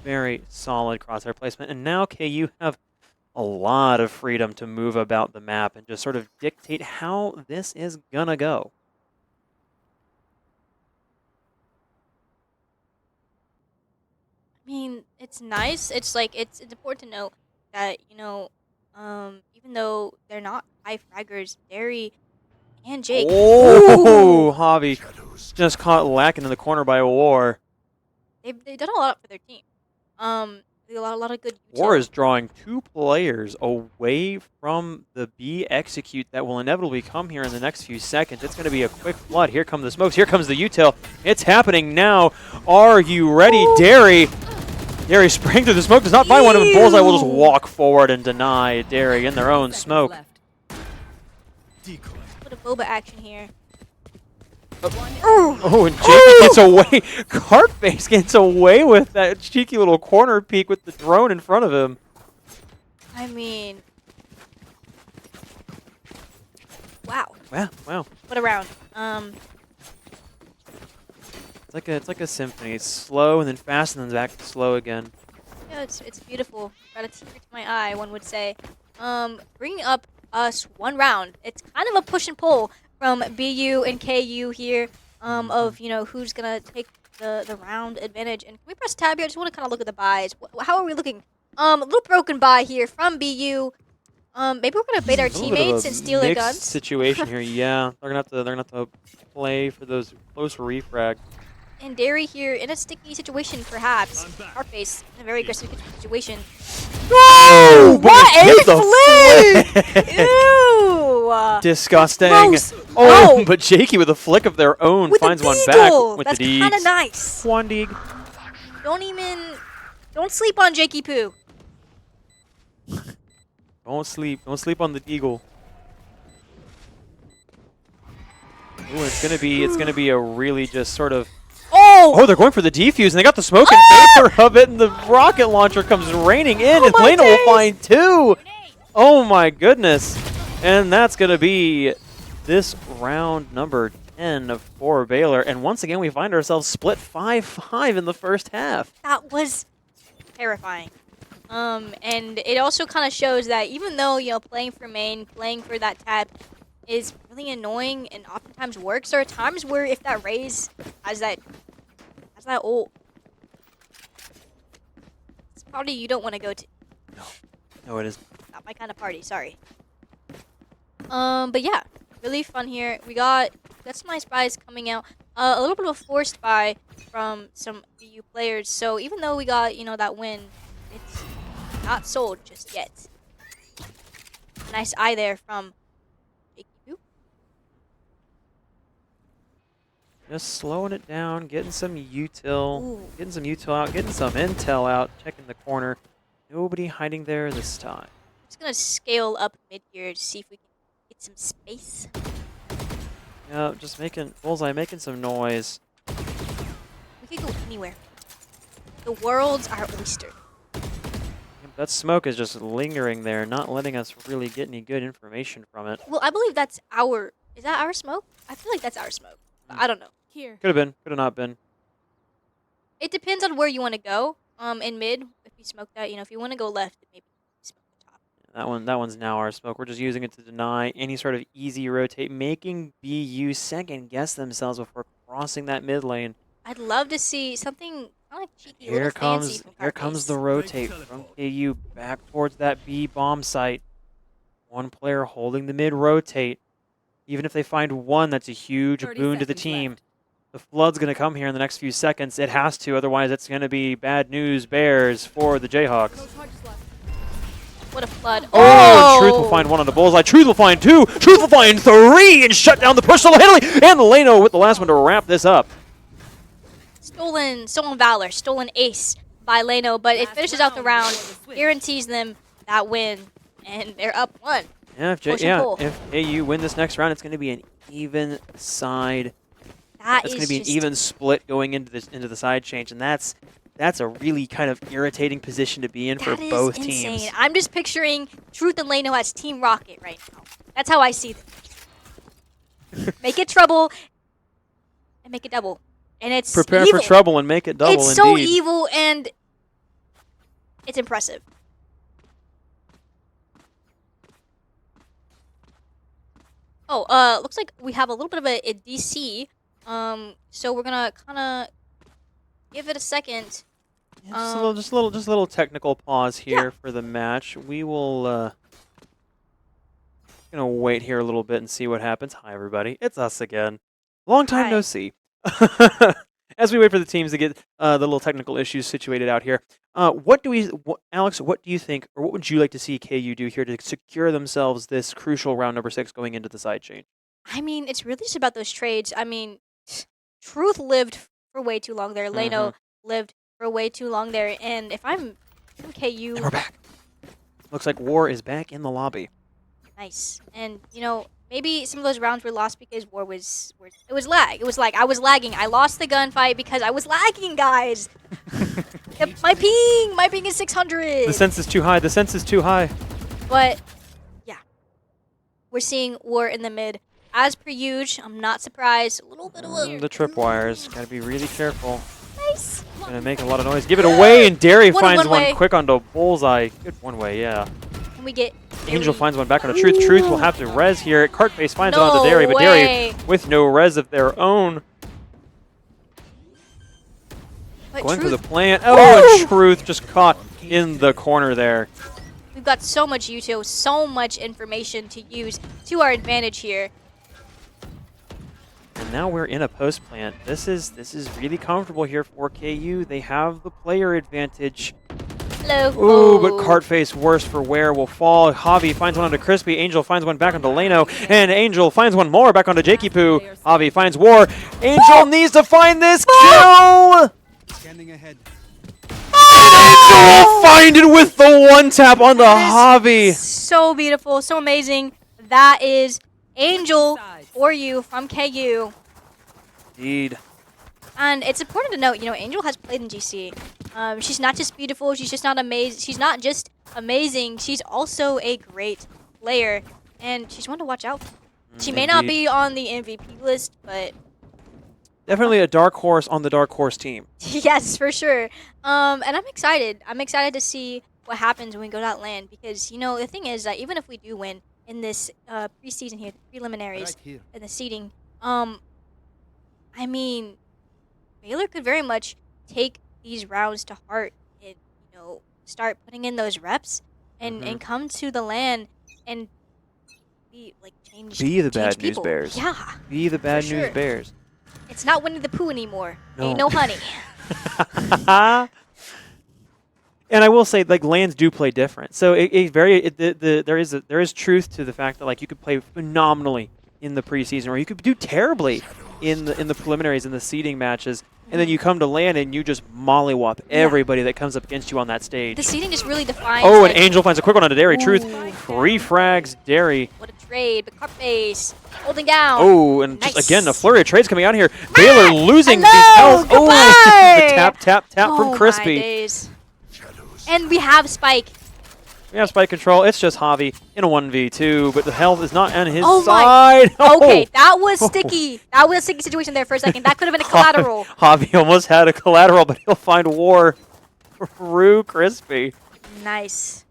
Very solid crosshair placement. And now KU have a lot of freedom to move about the map and just sort of dictate how this is gonna go. I mean, it's nice. It's like it's important to note that even though they're not high fraggers, Derry and Jake. Oh, Ooh, Javi just caught lacking in the corner by War. they've done a lot for their team. They got a lot of good. War is drawing 2 players away from the B execute that will inevitably come here in the next few seconds. It's going to be a quick flood. Here come the smokes. Here comes the util. It's happening now. Are you ready, Derry? Derry spraying through the smoke. Does not find one of them. Bullseye will just walk forward and deny Derry in their own 30 seconds smoke. left. Decoy. Put a boba action here. Oh, and Jakey gets away. Cartface gets away with that cheeky little corner peek with the drone in front of him. I mean, wow. Wow. What a round. It's like a symphony. It's slow and then fast and then back to slow again. Yeah, it's beautiful. Got a tear to my eye, one would say. Bringing up us one round. It's kind of a push and pull from BU and KU here. Of who's gonna take the round advantage. And can we press tab here? I just want to kind of look at the buys. How are we looking? A little broken buy here from BU. Maybe we're gonna bait our A little bit of teammates a and steal their mixed guns. situation here. Yeah, they're gonna have to play for those close refrag. And Derry here in a sticky situation, perhaps. I'm back. Carface in a very aggressive situation. Oh, what a flick! Ew! Disgusting. Gross. Oh, No. but Jakey with a flick of their own With finds the one deagle. back with That's the kind of deeds. nice. One deeg. Don't sleep on Jakey Poo. Don't sleep on the deagle. Ooh, it's gonna be a really just sort of. Oh, they're going for the defuse, and they got the smoke in favor of it, and the rocket launcher comes raining in, and my Lena will days. find 2. Oh my goodness. And that's going to be this round number 10 for Baylor. And once again, we find ourselves split 5-5 in the first half. That was terrifying. And it also kind of shows that even though, playing for main, playing for that tab is really annoying and oftentimes works, there are times where if that raise has that ult, it's a party you don't want to go to. No, it is. Not my kind of party, sorry. But yeah, really fun here. We got some nice buys coming out. A little bit of a forced buy from some BU players. So even though we got, that win, it's not sold just yet. Nice eye there from JQ. Just slowing it down, getting some util, Ooh. getting some util out, getting some intel out, checking the corner. Nobody hiding there this time. Just gonna scale up mid here to see if we can get some space. Yeah, just Bullseye making some noise. We could go anywhere. The world's our oyster. That smoke is just lingering there, not letting us really get any good information from it. Well, I believe that's our. Is that our smoke? I feel like that's our smoke. But I don't know. Here. Could have been, could have not been. It depends on where you want to go. In mid, if you smoke that, if you want to go left, maybe smoke the top. That one's now our smoke. We're just using it to deny any sort of easy rotate, making BU second guess themselves before crossing that mid lane. I'd love to see something kind of cheeky, a Here little fancy comes from comes Carface. the rotate from KU back towards that B bomb site. One player holding the mid rotate. Even if they find one, that's a huge 30 boon to the seconds team. left. The flood's going to come here in the next few seconds. It has to, otherwise it's going to be bad news bears for the Jayhawks. No charges left. What a flood! Oh, Truth will find one on the bullseye. Truth will find 2. Truth will find 3 and shut down the push single-handedly. And Leno with the last one to wrap this up. Stolen valor, stolen ace by Leno, but it Last finishes out the round round, before the switch. guarantees them that win, and they're up 1. Yeah, Push and pull. if KU win this next round, it's going to be an even side. That's It's going to be an even split going into the side change, and that's a really kind of irritating position to be in for That is both insane. teams. I'm just picturing Truth and Leno as Team Rocket right now. That's how I see them. Make it trouble and make it double. And it's Prepare evil. for trouble and make it double. It's so indeed. evil and it's impressive. Oh, looks like we have a little bit of a DC. So we're gonna kind of give it a second. Yeah, just a little technical pause here for the match. We will gonna wait here a little bit and see what happens. Hi everybody, it's us again. Long time no Hi. see. As we wait for the teams to get the little technical issues situated out here, Alex? What do you think, or what would you like to see KU do here to secure themselves this crucial round number 6 going into the side chain? I mean, it's really just about those trades. I mean, Truth lived for way too long there. Leno lived for way too long there. And if I'm KU, And we're back. Looks like War is back in the lobby. nice. And you know, maybe some of those rounds were lost because War was it was lag. It was like I was lagging. I lost the gunfight because I was lagging, guys. My ping is 600. The sense is too high. The sense is too high. But yeah, we're seeing War in the mid. As per usual, I'm not surprised. A little bit of a The tripwires. Gotta be really careful. nice. Gonna make a lot of noise. Give it away, and Derry What a finds one one-way. quick onto Bullseye. Good one way, yeah. Can we get Angel finds one back onto Truth. Truth will have to res here. Cartface finds it onto No Derry, but way. Derry with no res of their own. But Going for the Truth, plant. Oh, and Truth just caught in the corner there. we've got so much util, so much information to use to our advantage here. And now we're in a post plant. This is really comfortable here for KU. They have the player advantage. Hello. Ooh, but Cartface worse for wear will fall. Javi finds one onto Crispy. Angel finds one back onto Leno. And Angel finds one more back onto Jakey Poo. Javi finds War. Angel needs to find this kill! Scanning ahead. Angel will find it with the one tap on the Javi. So beautiful, so amazing. That is Angel for you from KU. Indeed. And it's important to note, you know, Angel has played in GC. She's not just beautiful. She's just not amazing. She's not just amazing. She's also a great player, and she's one to watch out for. She may not be on the MVP list, but Definitely a dark horse on the dark horse team. yes, for sure. And I'm excited. I'm excited to see what happens when we go to that land because, you know, the thing is that even if we do win in this preseason here, the preliminaries, Right here. and the seeding, I mean, Baylor could very much take these rounds to heart and, you know, start putting in those reps and come to the land and be like change. Be the change bad news people. bears. Yeah, Be the bad sure. news bears. it's not Winnie the Pooh anymore. No. Ain't no honey. And I will say, like, lands do play different. So there is truth to the fact that like you could play phenomenally in the preseason, or you could do terribly in the preliminaries and the seeding matches, and then you come to land and you just mollywop everybody that comes up against you on that stage. The seeding just really defines. Oh, like, and Angel finds a quick one onto Derry. Truth Ooh. free frags Derry. What a trade, but Cartface holding down. Oh, and Nice. just again a flurry of trades coming out here. Baylor losing these hello, health. Oh, goodbye. the tap Oh from my Crispy. days. And we have Spike. We have spike control. It's just Javi in a 1v2, but the health is not on his Oh my- side. Okay, that was sticky. That was a sticky situation there for a second. That could have been a collateral. Javi almost had a collateral, but he'll find War through Crispy. Nice.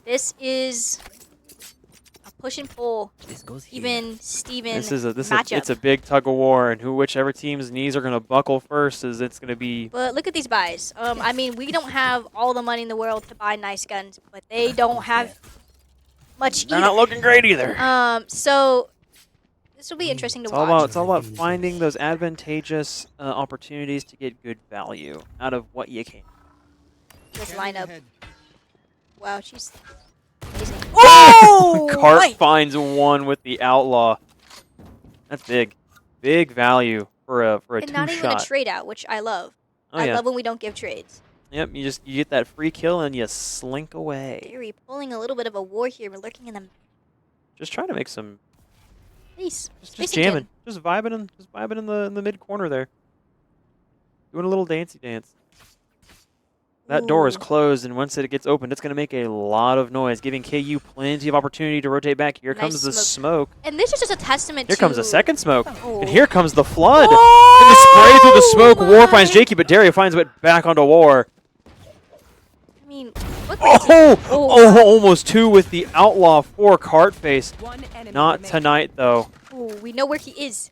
This is a push and pull. Even Steven This is matchup. it's a big tug of war, and whichever team's knees are gonna buckle first it's gonna be. But look at these buys. I mean, we don't have all the money in the world to buy nice guns, but they don't have much They're either. not looking great either. So this will be interesting to watch. It's all about finding those advantageous opportunities to get good value out of what you can. This Scanning lineup. ahead. Wow, she's amazing. Oh! Cart my- finds one with the outlaw. That's big value for a And not even a two-shot. trade out, which I love. Oh I yeah. love when we don't give trades. Yep. You get that free kill and you slink away. Theory pulling a little bit of a war here. We're lurking in the Just trying to make some. face. Just jamming. Just vibing in the mid corner there. Doing a little dancey dance. That door is Ooh. closed, and once it gets opened, it's going to make a lot of noise, giving KU plenty of opportunity to rotate back. Here Nice comes the smoke. smoke. And this is just a testament Here to... comes the second smoke. Oh. And here comes the flood. Oh And the spray through the smoke. War my- finds Jakey, but Daria finds it back onto War. I mean, what crazy. Oh, almost 2 with the Outlaw 4 cart face. One enemy Not remaining. tonight, though. Oh, we know where he is.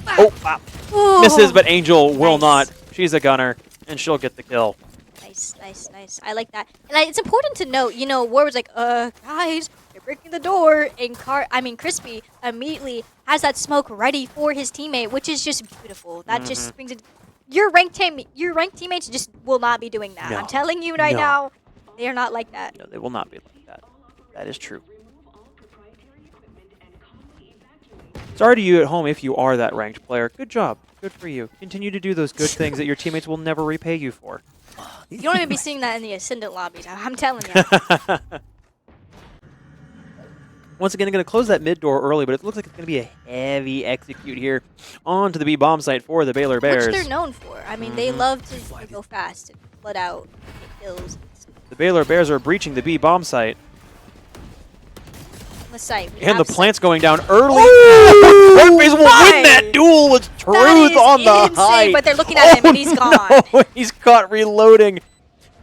Oh, wow. Oh. Misses, but Angel will Nice. not. She's a gunner, and she'll get the kill. Nice, nice, nice. I like that. And it's important to note, you know, War was like, guys, they're breaking the door. And Crispy immediately has that smoke ready for his teammate, which is just beautiful. That just brings it. Your ranked teammates just will not be doing that. No. I'm telling you right No. now, they are not like that. No, they will not be like that. That is true. Sorry to you at home if you are that ranked player. Good job. Good for you. Continue to do those good things that your teammates will never repay you for. You don't even be seeing that in the Ascendant lobbies. I'm telling you. Once again, I'm going to close that mid door early, but it looks like it's going to be a heavy execute here onto the B bomb site for the Baylor Bears. Which they're known for. I mean, they love to go fast and flood out, get kills. The Baylor Bears are breaching the B bomb site. On the site. We And the have plant's going down early. Cornface will my! win that duel with Truth That is on the insane, height. but they're looking at him and he's gone. No, he's caught reloading.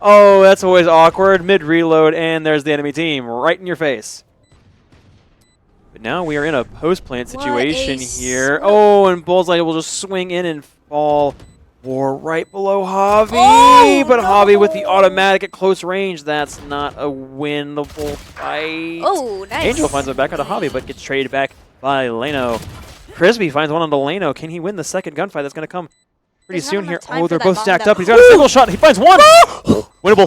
Oh, that's always awkward. Mid-reload, and there's the enemy team right in your face. But now we are in a post-plant What situation a here. sw- Oh, and Bullseye will just swing in and fall. War right below Javi, Oh, but Javi with the no. automatic at close range. That's not a winnable fight. Oh, nice. Angel finds it back onto Javi, but gets traded back by Leno. Crispy finds one onto Leno. Can he win the second gunfight that's going to come pretty There's not soon here? enough time Oh, for they're that both bomb stacked to- up. He's got a single shot. He finds one. Winnable.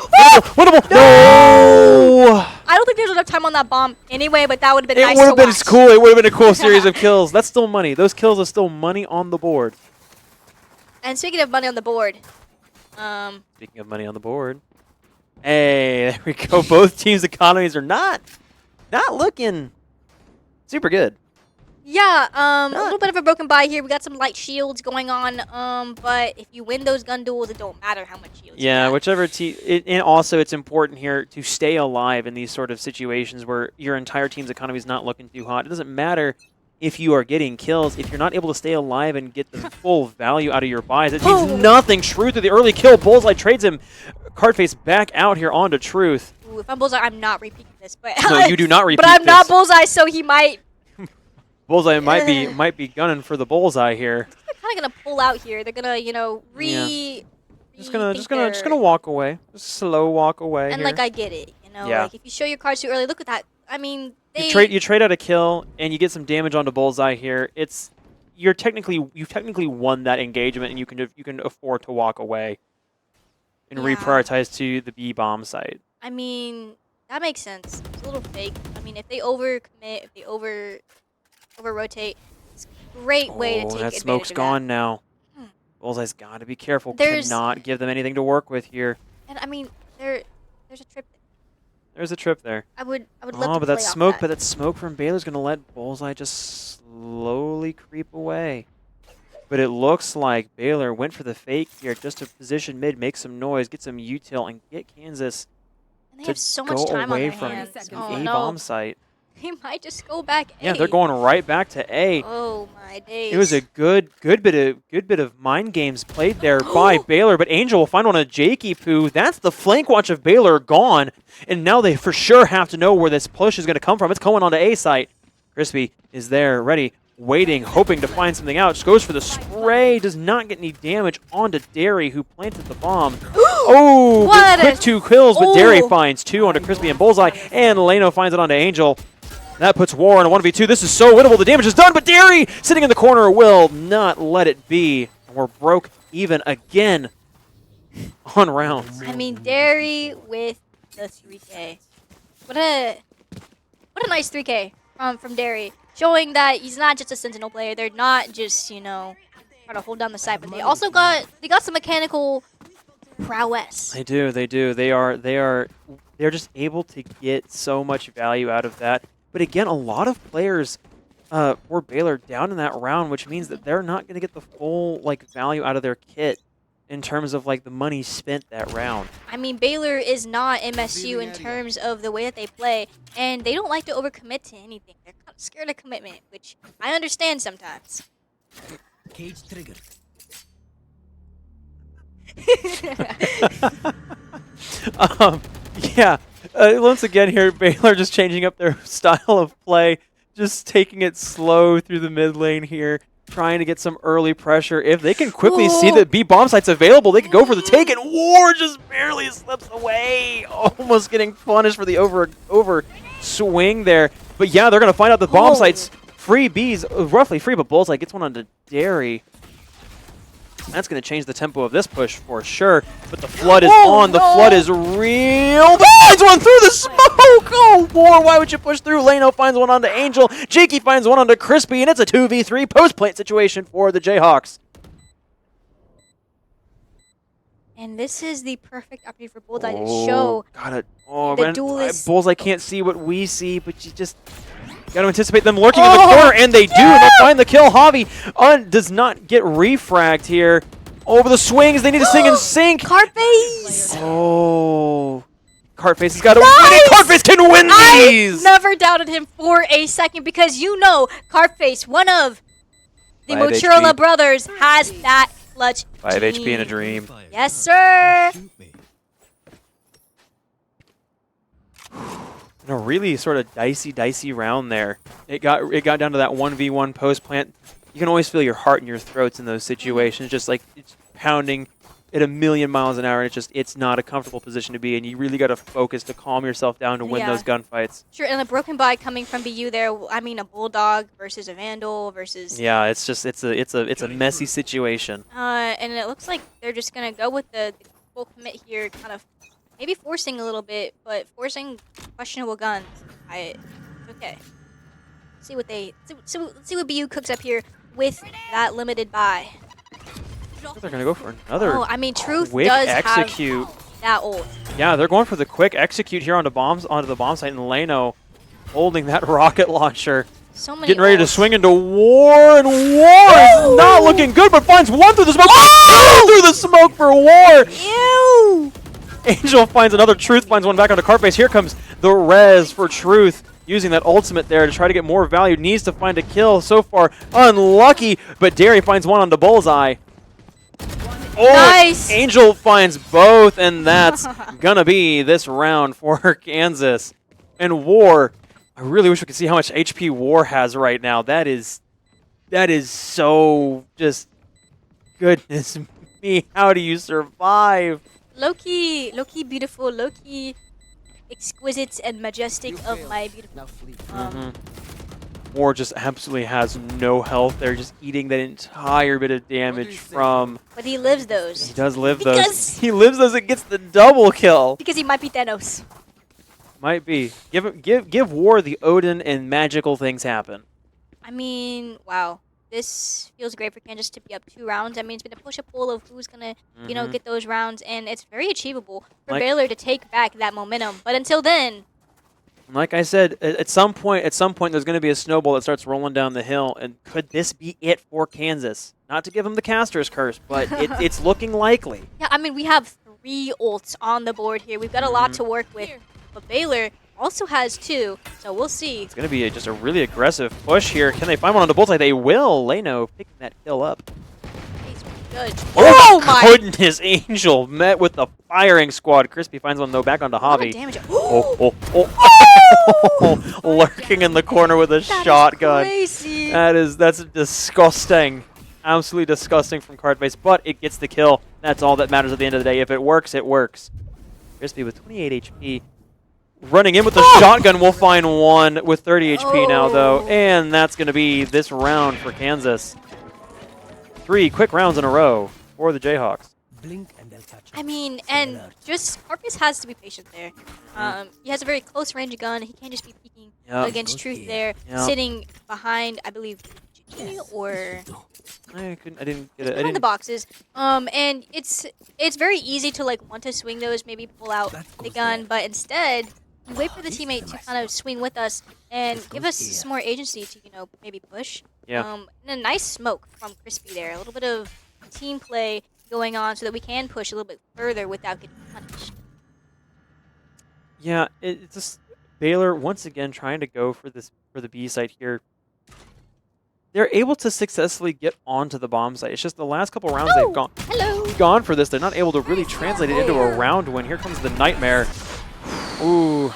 Winnable. No! I don't think there's enough time on that bomb anyway, but that would have been It nice would to have been watch. cool. It would have been a cool series of kills. That's still money. Those kills are still money on the board. And speaking of money on the board, Speaking of money on the board. Hey, there we go. Both teams' economies are not looking super good. yeah, a little bit of a broken buy here. We got some light shields going on, but if you win those gun duels, it don't matter how much shields you Yeah, got. whichever team. And also, it's important here to stay alive in these sort of situations where your entire team's economy is not looking too hot. It doesn't matter if you are getting kills. If you're not able to stay alive and get the full value out of your buys, it means nothing. Truth with the early kill. Bullseye trades him. Cardface back out here onto Truth. Ooh, if I'm Bullseye, I'm not repeating this, but No, you do not repeat But I'm not this. Bullseye, so he might. Bullseye might be gunning for the Bullseye here. They're kind of gonna pull out here. They're gonna, you know, Just gonna rethink walk away. Just slow walk away. And here. like I get it, you know, Yeah. like if you show your cards too early, look at that. I mean, they You trade out a kill and you get some damage onto Bullseye here. You've technically won that engagement, and you can afford to walk away and Yeah. reprioritize to the B bomb site. I mean, that makes sense. It's a little fake. I mean, if they overcommit, if they over rotate, it's a great way to take that advantage smoke's of gone that. now. Hmm. Bullseye's got to be careful. There's- Cannot give them anything to work with here. And I mean, there's a trip. There's a trip there. I would love to Oh, but play that off smoke, that. but that smoke from Baylor's gonna let Bullseye just slowly creep away. But it looks like Baylor went for the fake here, just to position mid, make some noise, get some util, and get Kansas And they to have so go much time on away their from hands. the Oh A no, bomb site. they might just go back. Yeah, A. they're going right back to A. Oh my days. It was a good bit of mind games played there by Baylor, but Angel will find one on Jakey Poo. That's the flank watch of Baylor gone, and now they for sure have to know where this push is going to come from. It's going on to A site. Crispy is there, ready, waiting, hoping to find something out. Just goes for the spray, does not get any damage onto Derry, who planted the bomb. Oh, What quick a- 2 kills, but Derry Oh. finds 2 onto Crispy and Bullseye, and Leno finds it onto Angel. That puts War in a 1v2. This is so winnable. The damage is done, but Derry, sitting in the corner, will not let it be. And we're broke even again on rounds. I mean, Derry with the 3K. What a nice 3K from Derry, showing that he's not just a Sentinel player. They're not just, you know, trying to hold down the site, but they also got some mechanical prowess. They do. They're just able to get so much value out of that. But again, a lot of players for Baylor down in that round, which means that they're not going to get the full value out of their kit in terms of the money spent that round. I mean, Baylor is not MSU in terms of the way that they play, and they don't like to overcommit to anything. They're kind of scared of commitment, which I understand sometimes. Cage triggered. Yeah, once again here, Baylor just changing up their style of play, just taking it slow through the mid lane here, trying to get some early pressure. If they can quickly see that B bomb site's available, they can go for the take, and War just barely slips away, almost getting punished for the over swing there. But yeah, they're going to find out the bomb site's free. B's roughly free, but Bullseye gets one onto Derry. That's going to change the tempo of this push for sure. But the flood is on. The flood is real. Finds one through the smoke. Oh, War, why would you push through? Leno finds one onto Angel. Jakey finds one onto Crispy, and it's a 2v3 post-plant situation for the Jayhawks. And this is the perfect opportunity for Bullseye to show the duelist. Bullseye can't see what we see, but you just got to anticipate them lurking in the corner, and they do. And they'll find the kill. Javi does not get refragged here. Over the swings, they need to sing and sync. Cartface! Oh, Cartface has got to win it. Cartface can win these! I never doubted him for a second because you know Cartface, one of the 5 Mochirla HP. brothers, has that clutch 5 gene. HP in a dream. Yes, sir! In a really sort of dicey round there. It got down to that 1v1 post plant. You can always feel your heart in your throats in those situations, just like it's pounding at 1,000,000 miles an hour. And it's not a comfortable position to be in. You really got to focus to calm yourself down to win those gunfights. Sure, and a broken buy coming from BU there. I mean, a Bulldog versus a Vandal versus. Yeah, it's a messy situation. And it looks like they're just gonna go with the full commit here, kind of maybe forcing a little bit, but forcing questionable guns. It's okay. See what let's see what BU cooks up here with that limited buy. They're gonna go for another. Oh, I mean, Truth quick does execute. have that ult. Yeah, they're going for the quick execute here onto the bomb site, and Leno holding that rocket launcher. So many Getting ready to ults. swing into War, and War is not looking good, but finds one through the smoke. Two through the smoke for War. Ew! Angel finds another. Truth finds one back onto Cartface. Here comes the res for Truth, using that ultimate there to try to get more value. Needs to find a kill. So far, unlucky, but Derry finds one onto Bullseye. Oh, Nice! Angel finds both, and that's gonna be this round for Kansas. And War, I really wish we could see how much HP War has right now. That is so just, goodness me, how do you survive? Low-key beautiful, low-key exquisite and majestic of my beautiful. War just absolutely has no health there, just eating that entire bit of damage from... But he lives those. He does live Because- those. He lives those and gets the double kill. Because he might be Thanos. Might be. Give War the Odin and magical things happen. I mean, wow. This feels great for Kansas to be up 2 rounds. I mean, it's been a push and pull of who's going to, get those rounds, and it's very achievable for Baylor to take back that momentum. But until then... Like I said, at some point, there's going to be a snowball that starts rolling down the hill, and could this be it for Kansas? Not to give them the caster's curse, but it's looking likely. Yeah, I mean, we have 3 ults on the board here. We've got a lot to work with. But Baylor also has 2, so we'll see. It's going to be just a really aggressive push here. Can they find one on the Bullseye? They will. Leno picking that kill up. He's good. Oh my goodness! Angel met with the firing squad. Crispy finds one though back onto Javi. Damage. Lurking in the corner with a shotgun. Crazy. That's disgusting. Absolutely disgusting from Cardface, but it gets the kill. That's all that matters at the end of the day. If it works, it works. Crispy with 28 HP. Running in with the shotgun, we'll find one with 30 HP now, though. And that's going to be this round for Kansas. 3 quick rounds in a row for the Jayhawks. Blink and they'll catch I mean, and just Carpus has to be patient there. He has a very close range gun. He can't just be peeking against Truth there, sitting behind, I believe, Gigi or I didn't get it. behind the boxes. And it's very easy to want to swing those, maybe pull out the gun, but instead you wait for the teammate to kind of swing with us and give us some more agency to maybe push. Yeah. And a nice smoke from Crispy there. A little bit of team play going on so that we can push a little bit further without getting punished. Yeah, it's just Baylor once again trying to go for the B site here. They're able to successfully get onto the bomb site. It's just the last couple rounds they've gone for this. They're not able to really translate it into a round win. Here comes the nightmare. Ooh.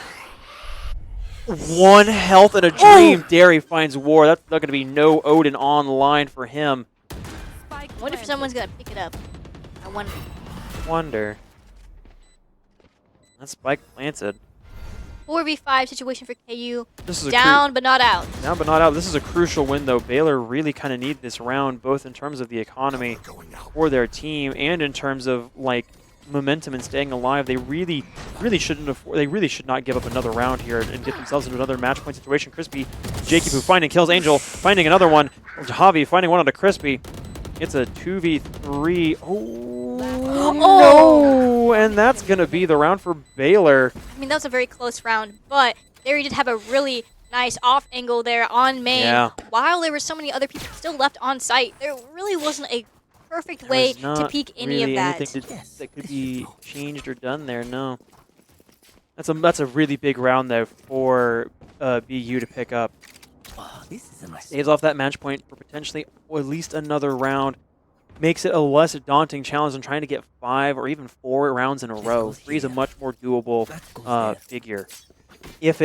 1 health and a dream. Derry finds War. That's not going to be no Odin online for him. Spike I wonder if planted. someone's gonna pick it up. I wonder. Wonder. That spike planted. 4v5 situation for KU. This is Down but not out. down but not out. This is a crucial win, though. Baylor really kind of need this round, both in terms of the economy for their team and in terms of like momentum and staying alive. They really shouldn't afford. They really should not give up another round here and get themselves into another match point situation. Crispy, Jakey who finding kills Angel, finding another one. Javi finding one onto Crispy. It's a 2v3. Oh no! And that's gonna be the round for Baylor. I mean, that was a very close round, but Derry did have a really nice off angle there on main. Yeah. While there were so many other people still left on site, there really wasn't a perfect way There's to not peek any really of that. anything that could be changed or done there. No. That's a really big round though for BU to pick up. Oh, this is a nice. Saves off that match point for potentially at least another round. Makes it a less daunting challenge than trying to get 5 or even 4 rounds in a row. 3 is a much more doable figure. If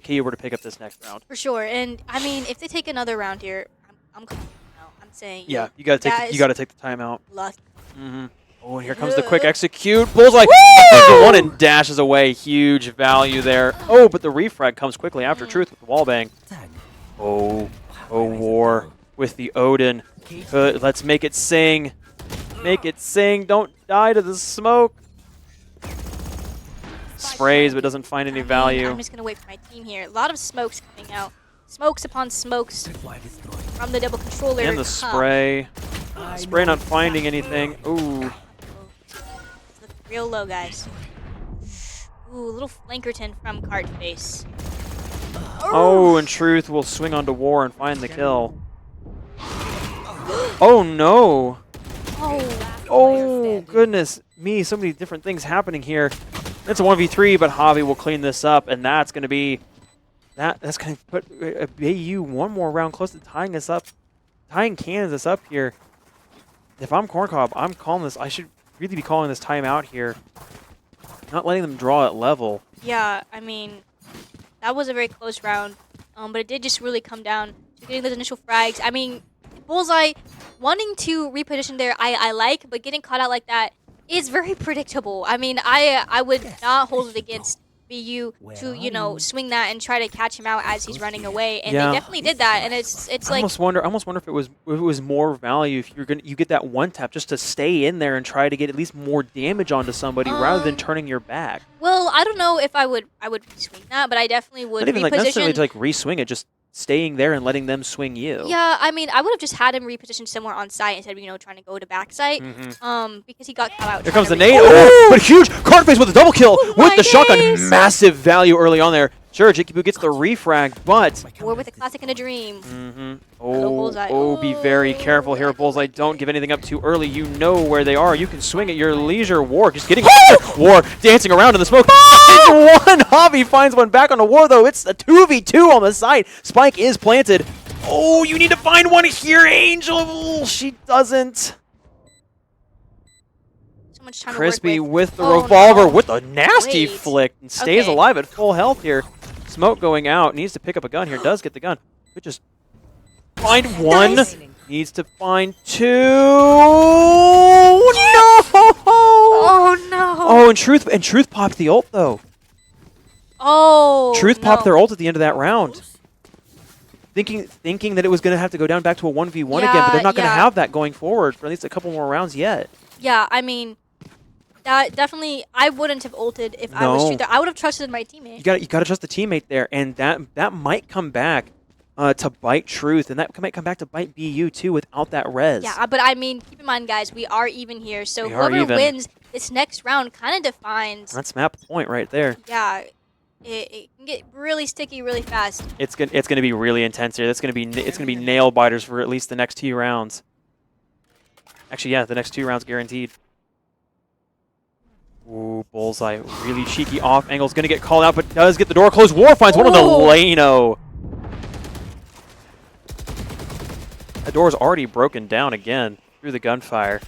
KU were to pick up this next round. For sure, and I mean, if they take another round here, I'm calling them out. I'm saying, Yeah, you gotta take guys, you gotta take the timeout. lucky. Oh, and here comes the quick execute. Bullseye the one and dashes away. Huge value there. Oh, but the refrag comes quickly after Truth with the wallbang. Tag. Oh, War with the Odin. Let's make it sing. Make it sing. Don't die to the smoke. Sprays, but doesn't find any value. I'm just gonna wait for my team here. A lot of smokes coming out. Smokes upon smokes Why destroy? from the double controller. And the spray. Spray not finding anything. Ooh. It's looking real low, guys. Ooh, little flankerton from Cartface. Oh, and Truth will swing onto War and find the kill. Oh no. Oh, Oh goodness me, so many different things happening here. It's a 1v3, but Javi will clean this up, and that's going to be that's going to put BU one more round close to tying us up, tying Kansas up here. If I'm Corncob, I'm calling this. I should really be calling this timeout here, not letting them draw at level. yeah. I mean, that was a very close round, but it did just really come down to getting those initial frags. I mean, Bullseye wanting to reposition there, I like, but getting caught out like that is very predictable. I mean, I would not hold it against BU to, you know, swing that and try to catch him out as he's running away, and Yeah. they definitely did that. And it's I like, almost wonder if it was more value if you get that one tap just to stay in there and try to get at least more damage onto somebody rather than turning your back. well, I don't know if I would swing that, but I definitely would Not even like necessarily reposition. to like re-swing it, just staying there and letting them swing you. Yeah, I mean, I would have just had him repositioned somewhere on site instead of, you know, trying to go to backside. Because he got caught out. Here trying comes the to nade. re- Oh, but huge Cartface with a double kill Oh with my the shotgun. days. Massive value early on there. Sure, Jikibu gets the refrag, but War with a classic and a dream. oh, Bullseye. be very careful here, Bullseye. Don't give anything up too early. You know where they are. You can swing at your leisure. War just getting War dancing around in the smoke. One Hobby finds one back on the War though. It's a 2v2 on the side. Spike is planted. Oh, you need to find one here, Angel. She doesn't. So much time Crispy to work with the Oh, revolver no. with a nasty Wait. flick and stays Okay. alive at full health here. Smoke going out. Needs to pick up a gun here. Does get the gun. Could just find one. Nice. Needs to find 2. No! Oh no! Oh, and Truth popped the ult though. Oh, Truth no. popped their ult at the end of that round. Thinking that it was going to have to go down back to a 1v1 again, but they're not going to Yeah. have that going forward for at least a couple more rounds yet. Yeah, I mean, that definitely. I wouldn't have ulted if I was No. Truth there. I would have trusted my teammate. You got to trust the teammate there, and that might come back to bite Truth, and that might come back to bite BU too without that res. Yeah, but I mean, keep in mind, guys, we are even here. So We are whoever even. wins this next round kind of defines. That's map point right there. Yeah, it can get really sticky really fast. It's gonna be really intense here. It's gonna be nail biters for at least the next 2 rounds. Actually, yeah, the next 2 rounds guaranteed. Ooh, Bullseye, really cheeky off angle's gonna get called out, but does get the door closed. War finds one on the Oh. Lano. The door's already broken down again through the gunfire,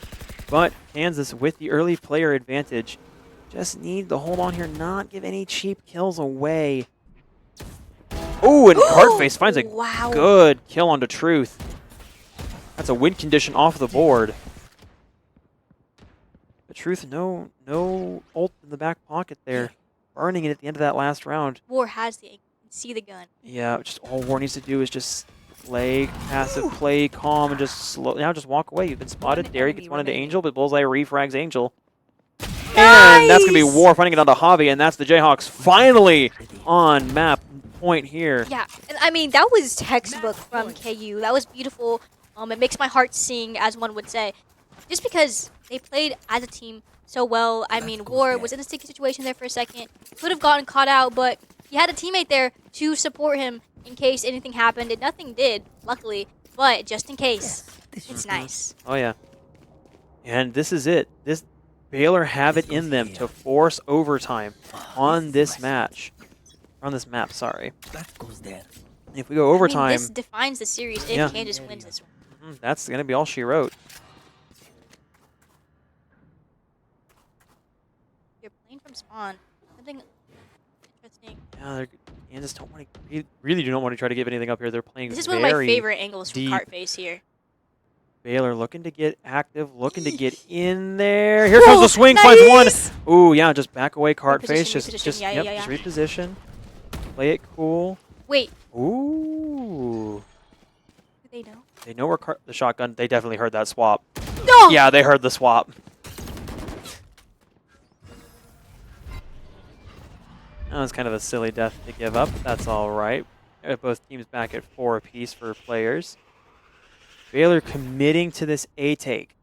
but Kansas with the early player advantage Just need to hold on here, not give any cheap kills away. Oh, and Cardface finds a Wow. good kill onto Truth. That's a win condition off the board. But Truth, no ult in the back pocket there. Burning it at the end of that last round. War has the angle. You can see the gun. Yeah, just all War needs to do is just play passive, play calm, and just just walk away. You've been spotted. Derry gets one into Angel, but Bullseye refrags Angel. And that's going to be War finding it onto Javi, and that's the Jayhawks finally on map point here. Yeah, and I mean, that was textbook from KU. That was beautiful. It makes my heart sing, as one would say. Just because they played as a team so well. I mean, War was in a sticky situation there for a second. Could have gotten caught out, but he had a teammate there to support him in case anything happened. And nothing did, luckily. But just in case, it's nice. Oh, yeah. And this is it. This Baylor have it in them to force overtime on this match. On this map, sorry. That goes there. If we go overtime, I mean, this defines the series if Kansas wins this one. that's going to be all she wrote. You're playing from spawn. Something interesting. Yeah, Kansas don't want to, really do not want to try to give anything up here. They're playing This is one of my favorite angles from deep. Cartface here. Baylor looking to get active, looking to get in there. Here comes the swing, finds one. Ooh, yeah, just back away, Cartface. Just reposition. Play it cool. Wait. Ooh. Do they know? They know where the shotgun. They definitely heard that swap. No! Yeah, they heard the swap. That was kind of a silly death to give up, but that's all right. Both teams back at 4 apiece for players. Baylor committing to this A take.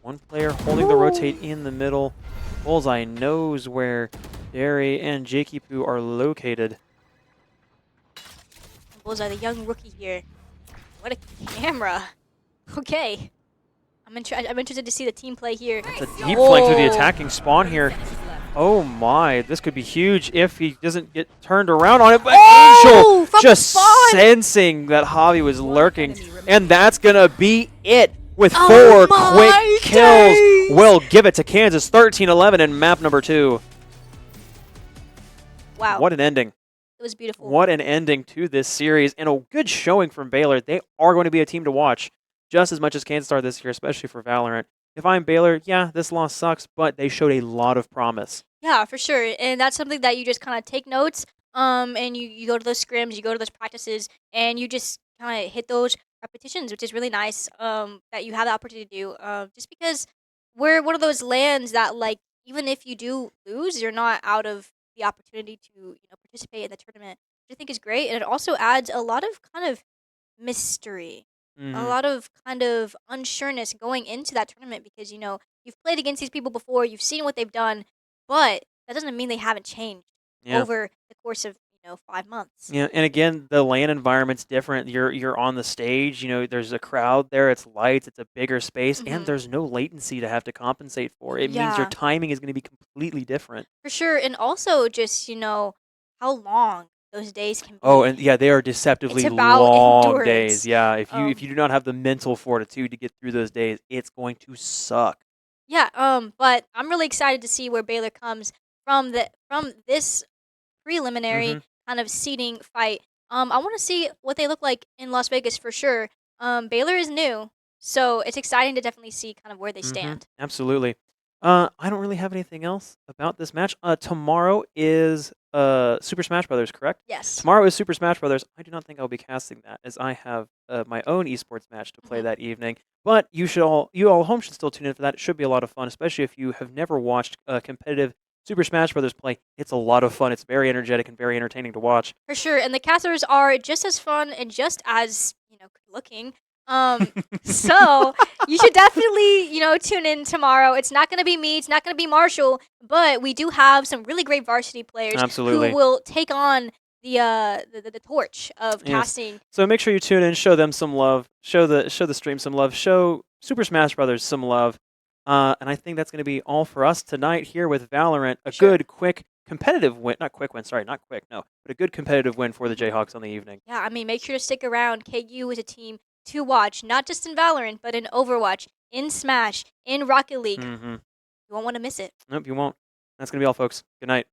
One player holding the rotate in the middle. Bullseye knows where Derry and Jakey-Poo are located. Bullseye, the young rookie here. What a camera. Okay. I'm interested to see the team play here. It's a deep flank through the attacking spawn here. Oh my, this could be huge if he doesn't get turned around on it. But Angel just sensing that Javi was lurking. And that's going to be it with 4 quick kills. Will give it to Kansas 13-11 in map number 2. Wow. What an ending. It was beautiful. What an ending to this series. And a good showing from Baylor. They are going to be a team to watch just as much as Kansas are this year, especially for Valorant. If I'm Baylor, yeah, this loss sucks, but they showed a lot of promise. Yeah, for sure. And that's something that you just kind of take notes, and you go to those scrims, you go to those practices, and you just kind of hit those repetitions, which is really nice that you have the opportunity to do. Just because we're one of those lands that, like, even if you do lose, you're not out of the opportunity to participate in the tournament, which I think is great. And it also adds a lot of kind of mystery. A lot of kind of unsureness going into that tournament because, you've played against these people before, you've seen what they've done, but that doesn't mean they haven't changed over the course of, 5 months. Yeah, and again, the LAN environment's different. You're on the stage, there's a crowd there, it's lights, it's a bigger space, and there's no latency to have to compensate for. It means your timing is going to be completely different. For sure, and also just, how long those days can be. Oh, and yeah, they are deceptively long days. Yeah, if you do not have the mental fortitude to get through those days, it's going to suck. Yeah, but I'm really excited to see where Baylor comes from this preliminary kind of seeding fight. I want to see what they look like in Las Vegas for sure. Baylor is new, so it's exciting to definitely see kind of where they stand. Absolutely. I don't really have anything else about this match. Tomorrow is Super Smash Brothers, correct? Yes. Tomorrow is Super Smash Brothers. I do not think I'll be casting that, as I have my own esports match to play that evening. But you all at home should still tune in for that. It should be a lot of fun, especially if you have never watched competitive Super Smash Brothers play. It's a lot of fun. It's very energetic and very entertaining to watch. For sure, and the casters are just as fun and just as good looking. So you should definitely, tune in tomorrow. It's not going to be me. It's not going to be Marshall, but we do have some really great varsity players who will take on the torch of casting. So make sure you tune in, show them some love, show the stream some love, show Super Smash Brothers some love. And I think that's going to be all for us tonight here with Valorant. A good, quick, competitive win. Not quick win, sorry, not quick, no. But a good competitive win for the Jayhawks on the evening. Yeah, I mean, make sure to stick around. KU is a team to watch, not just in Valorant, but in Overwatch, in Smash, in Rocket League. You won't want to miss it. Nope, you won't. That's going to be all, folks. Good night.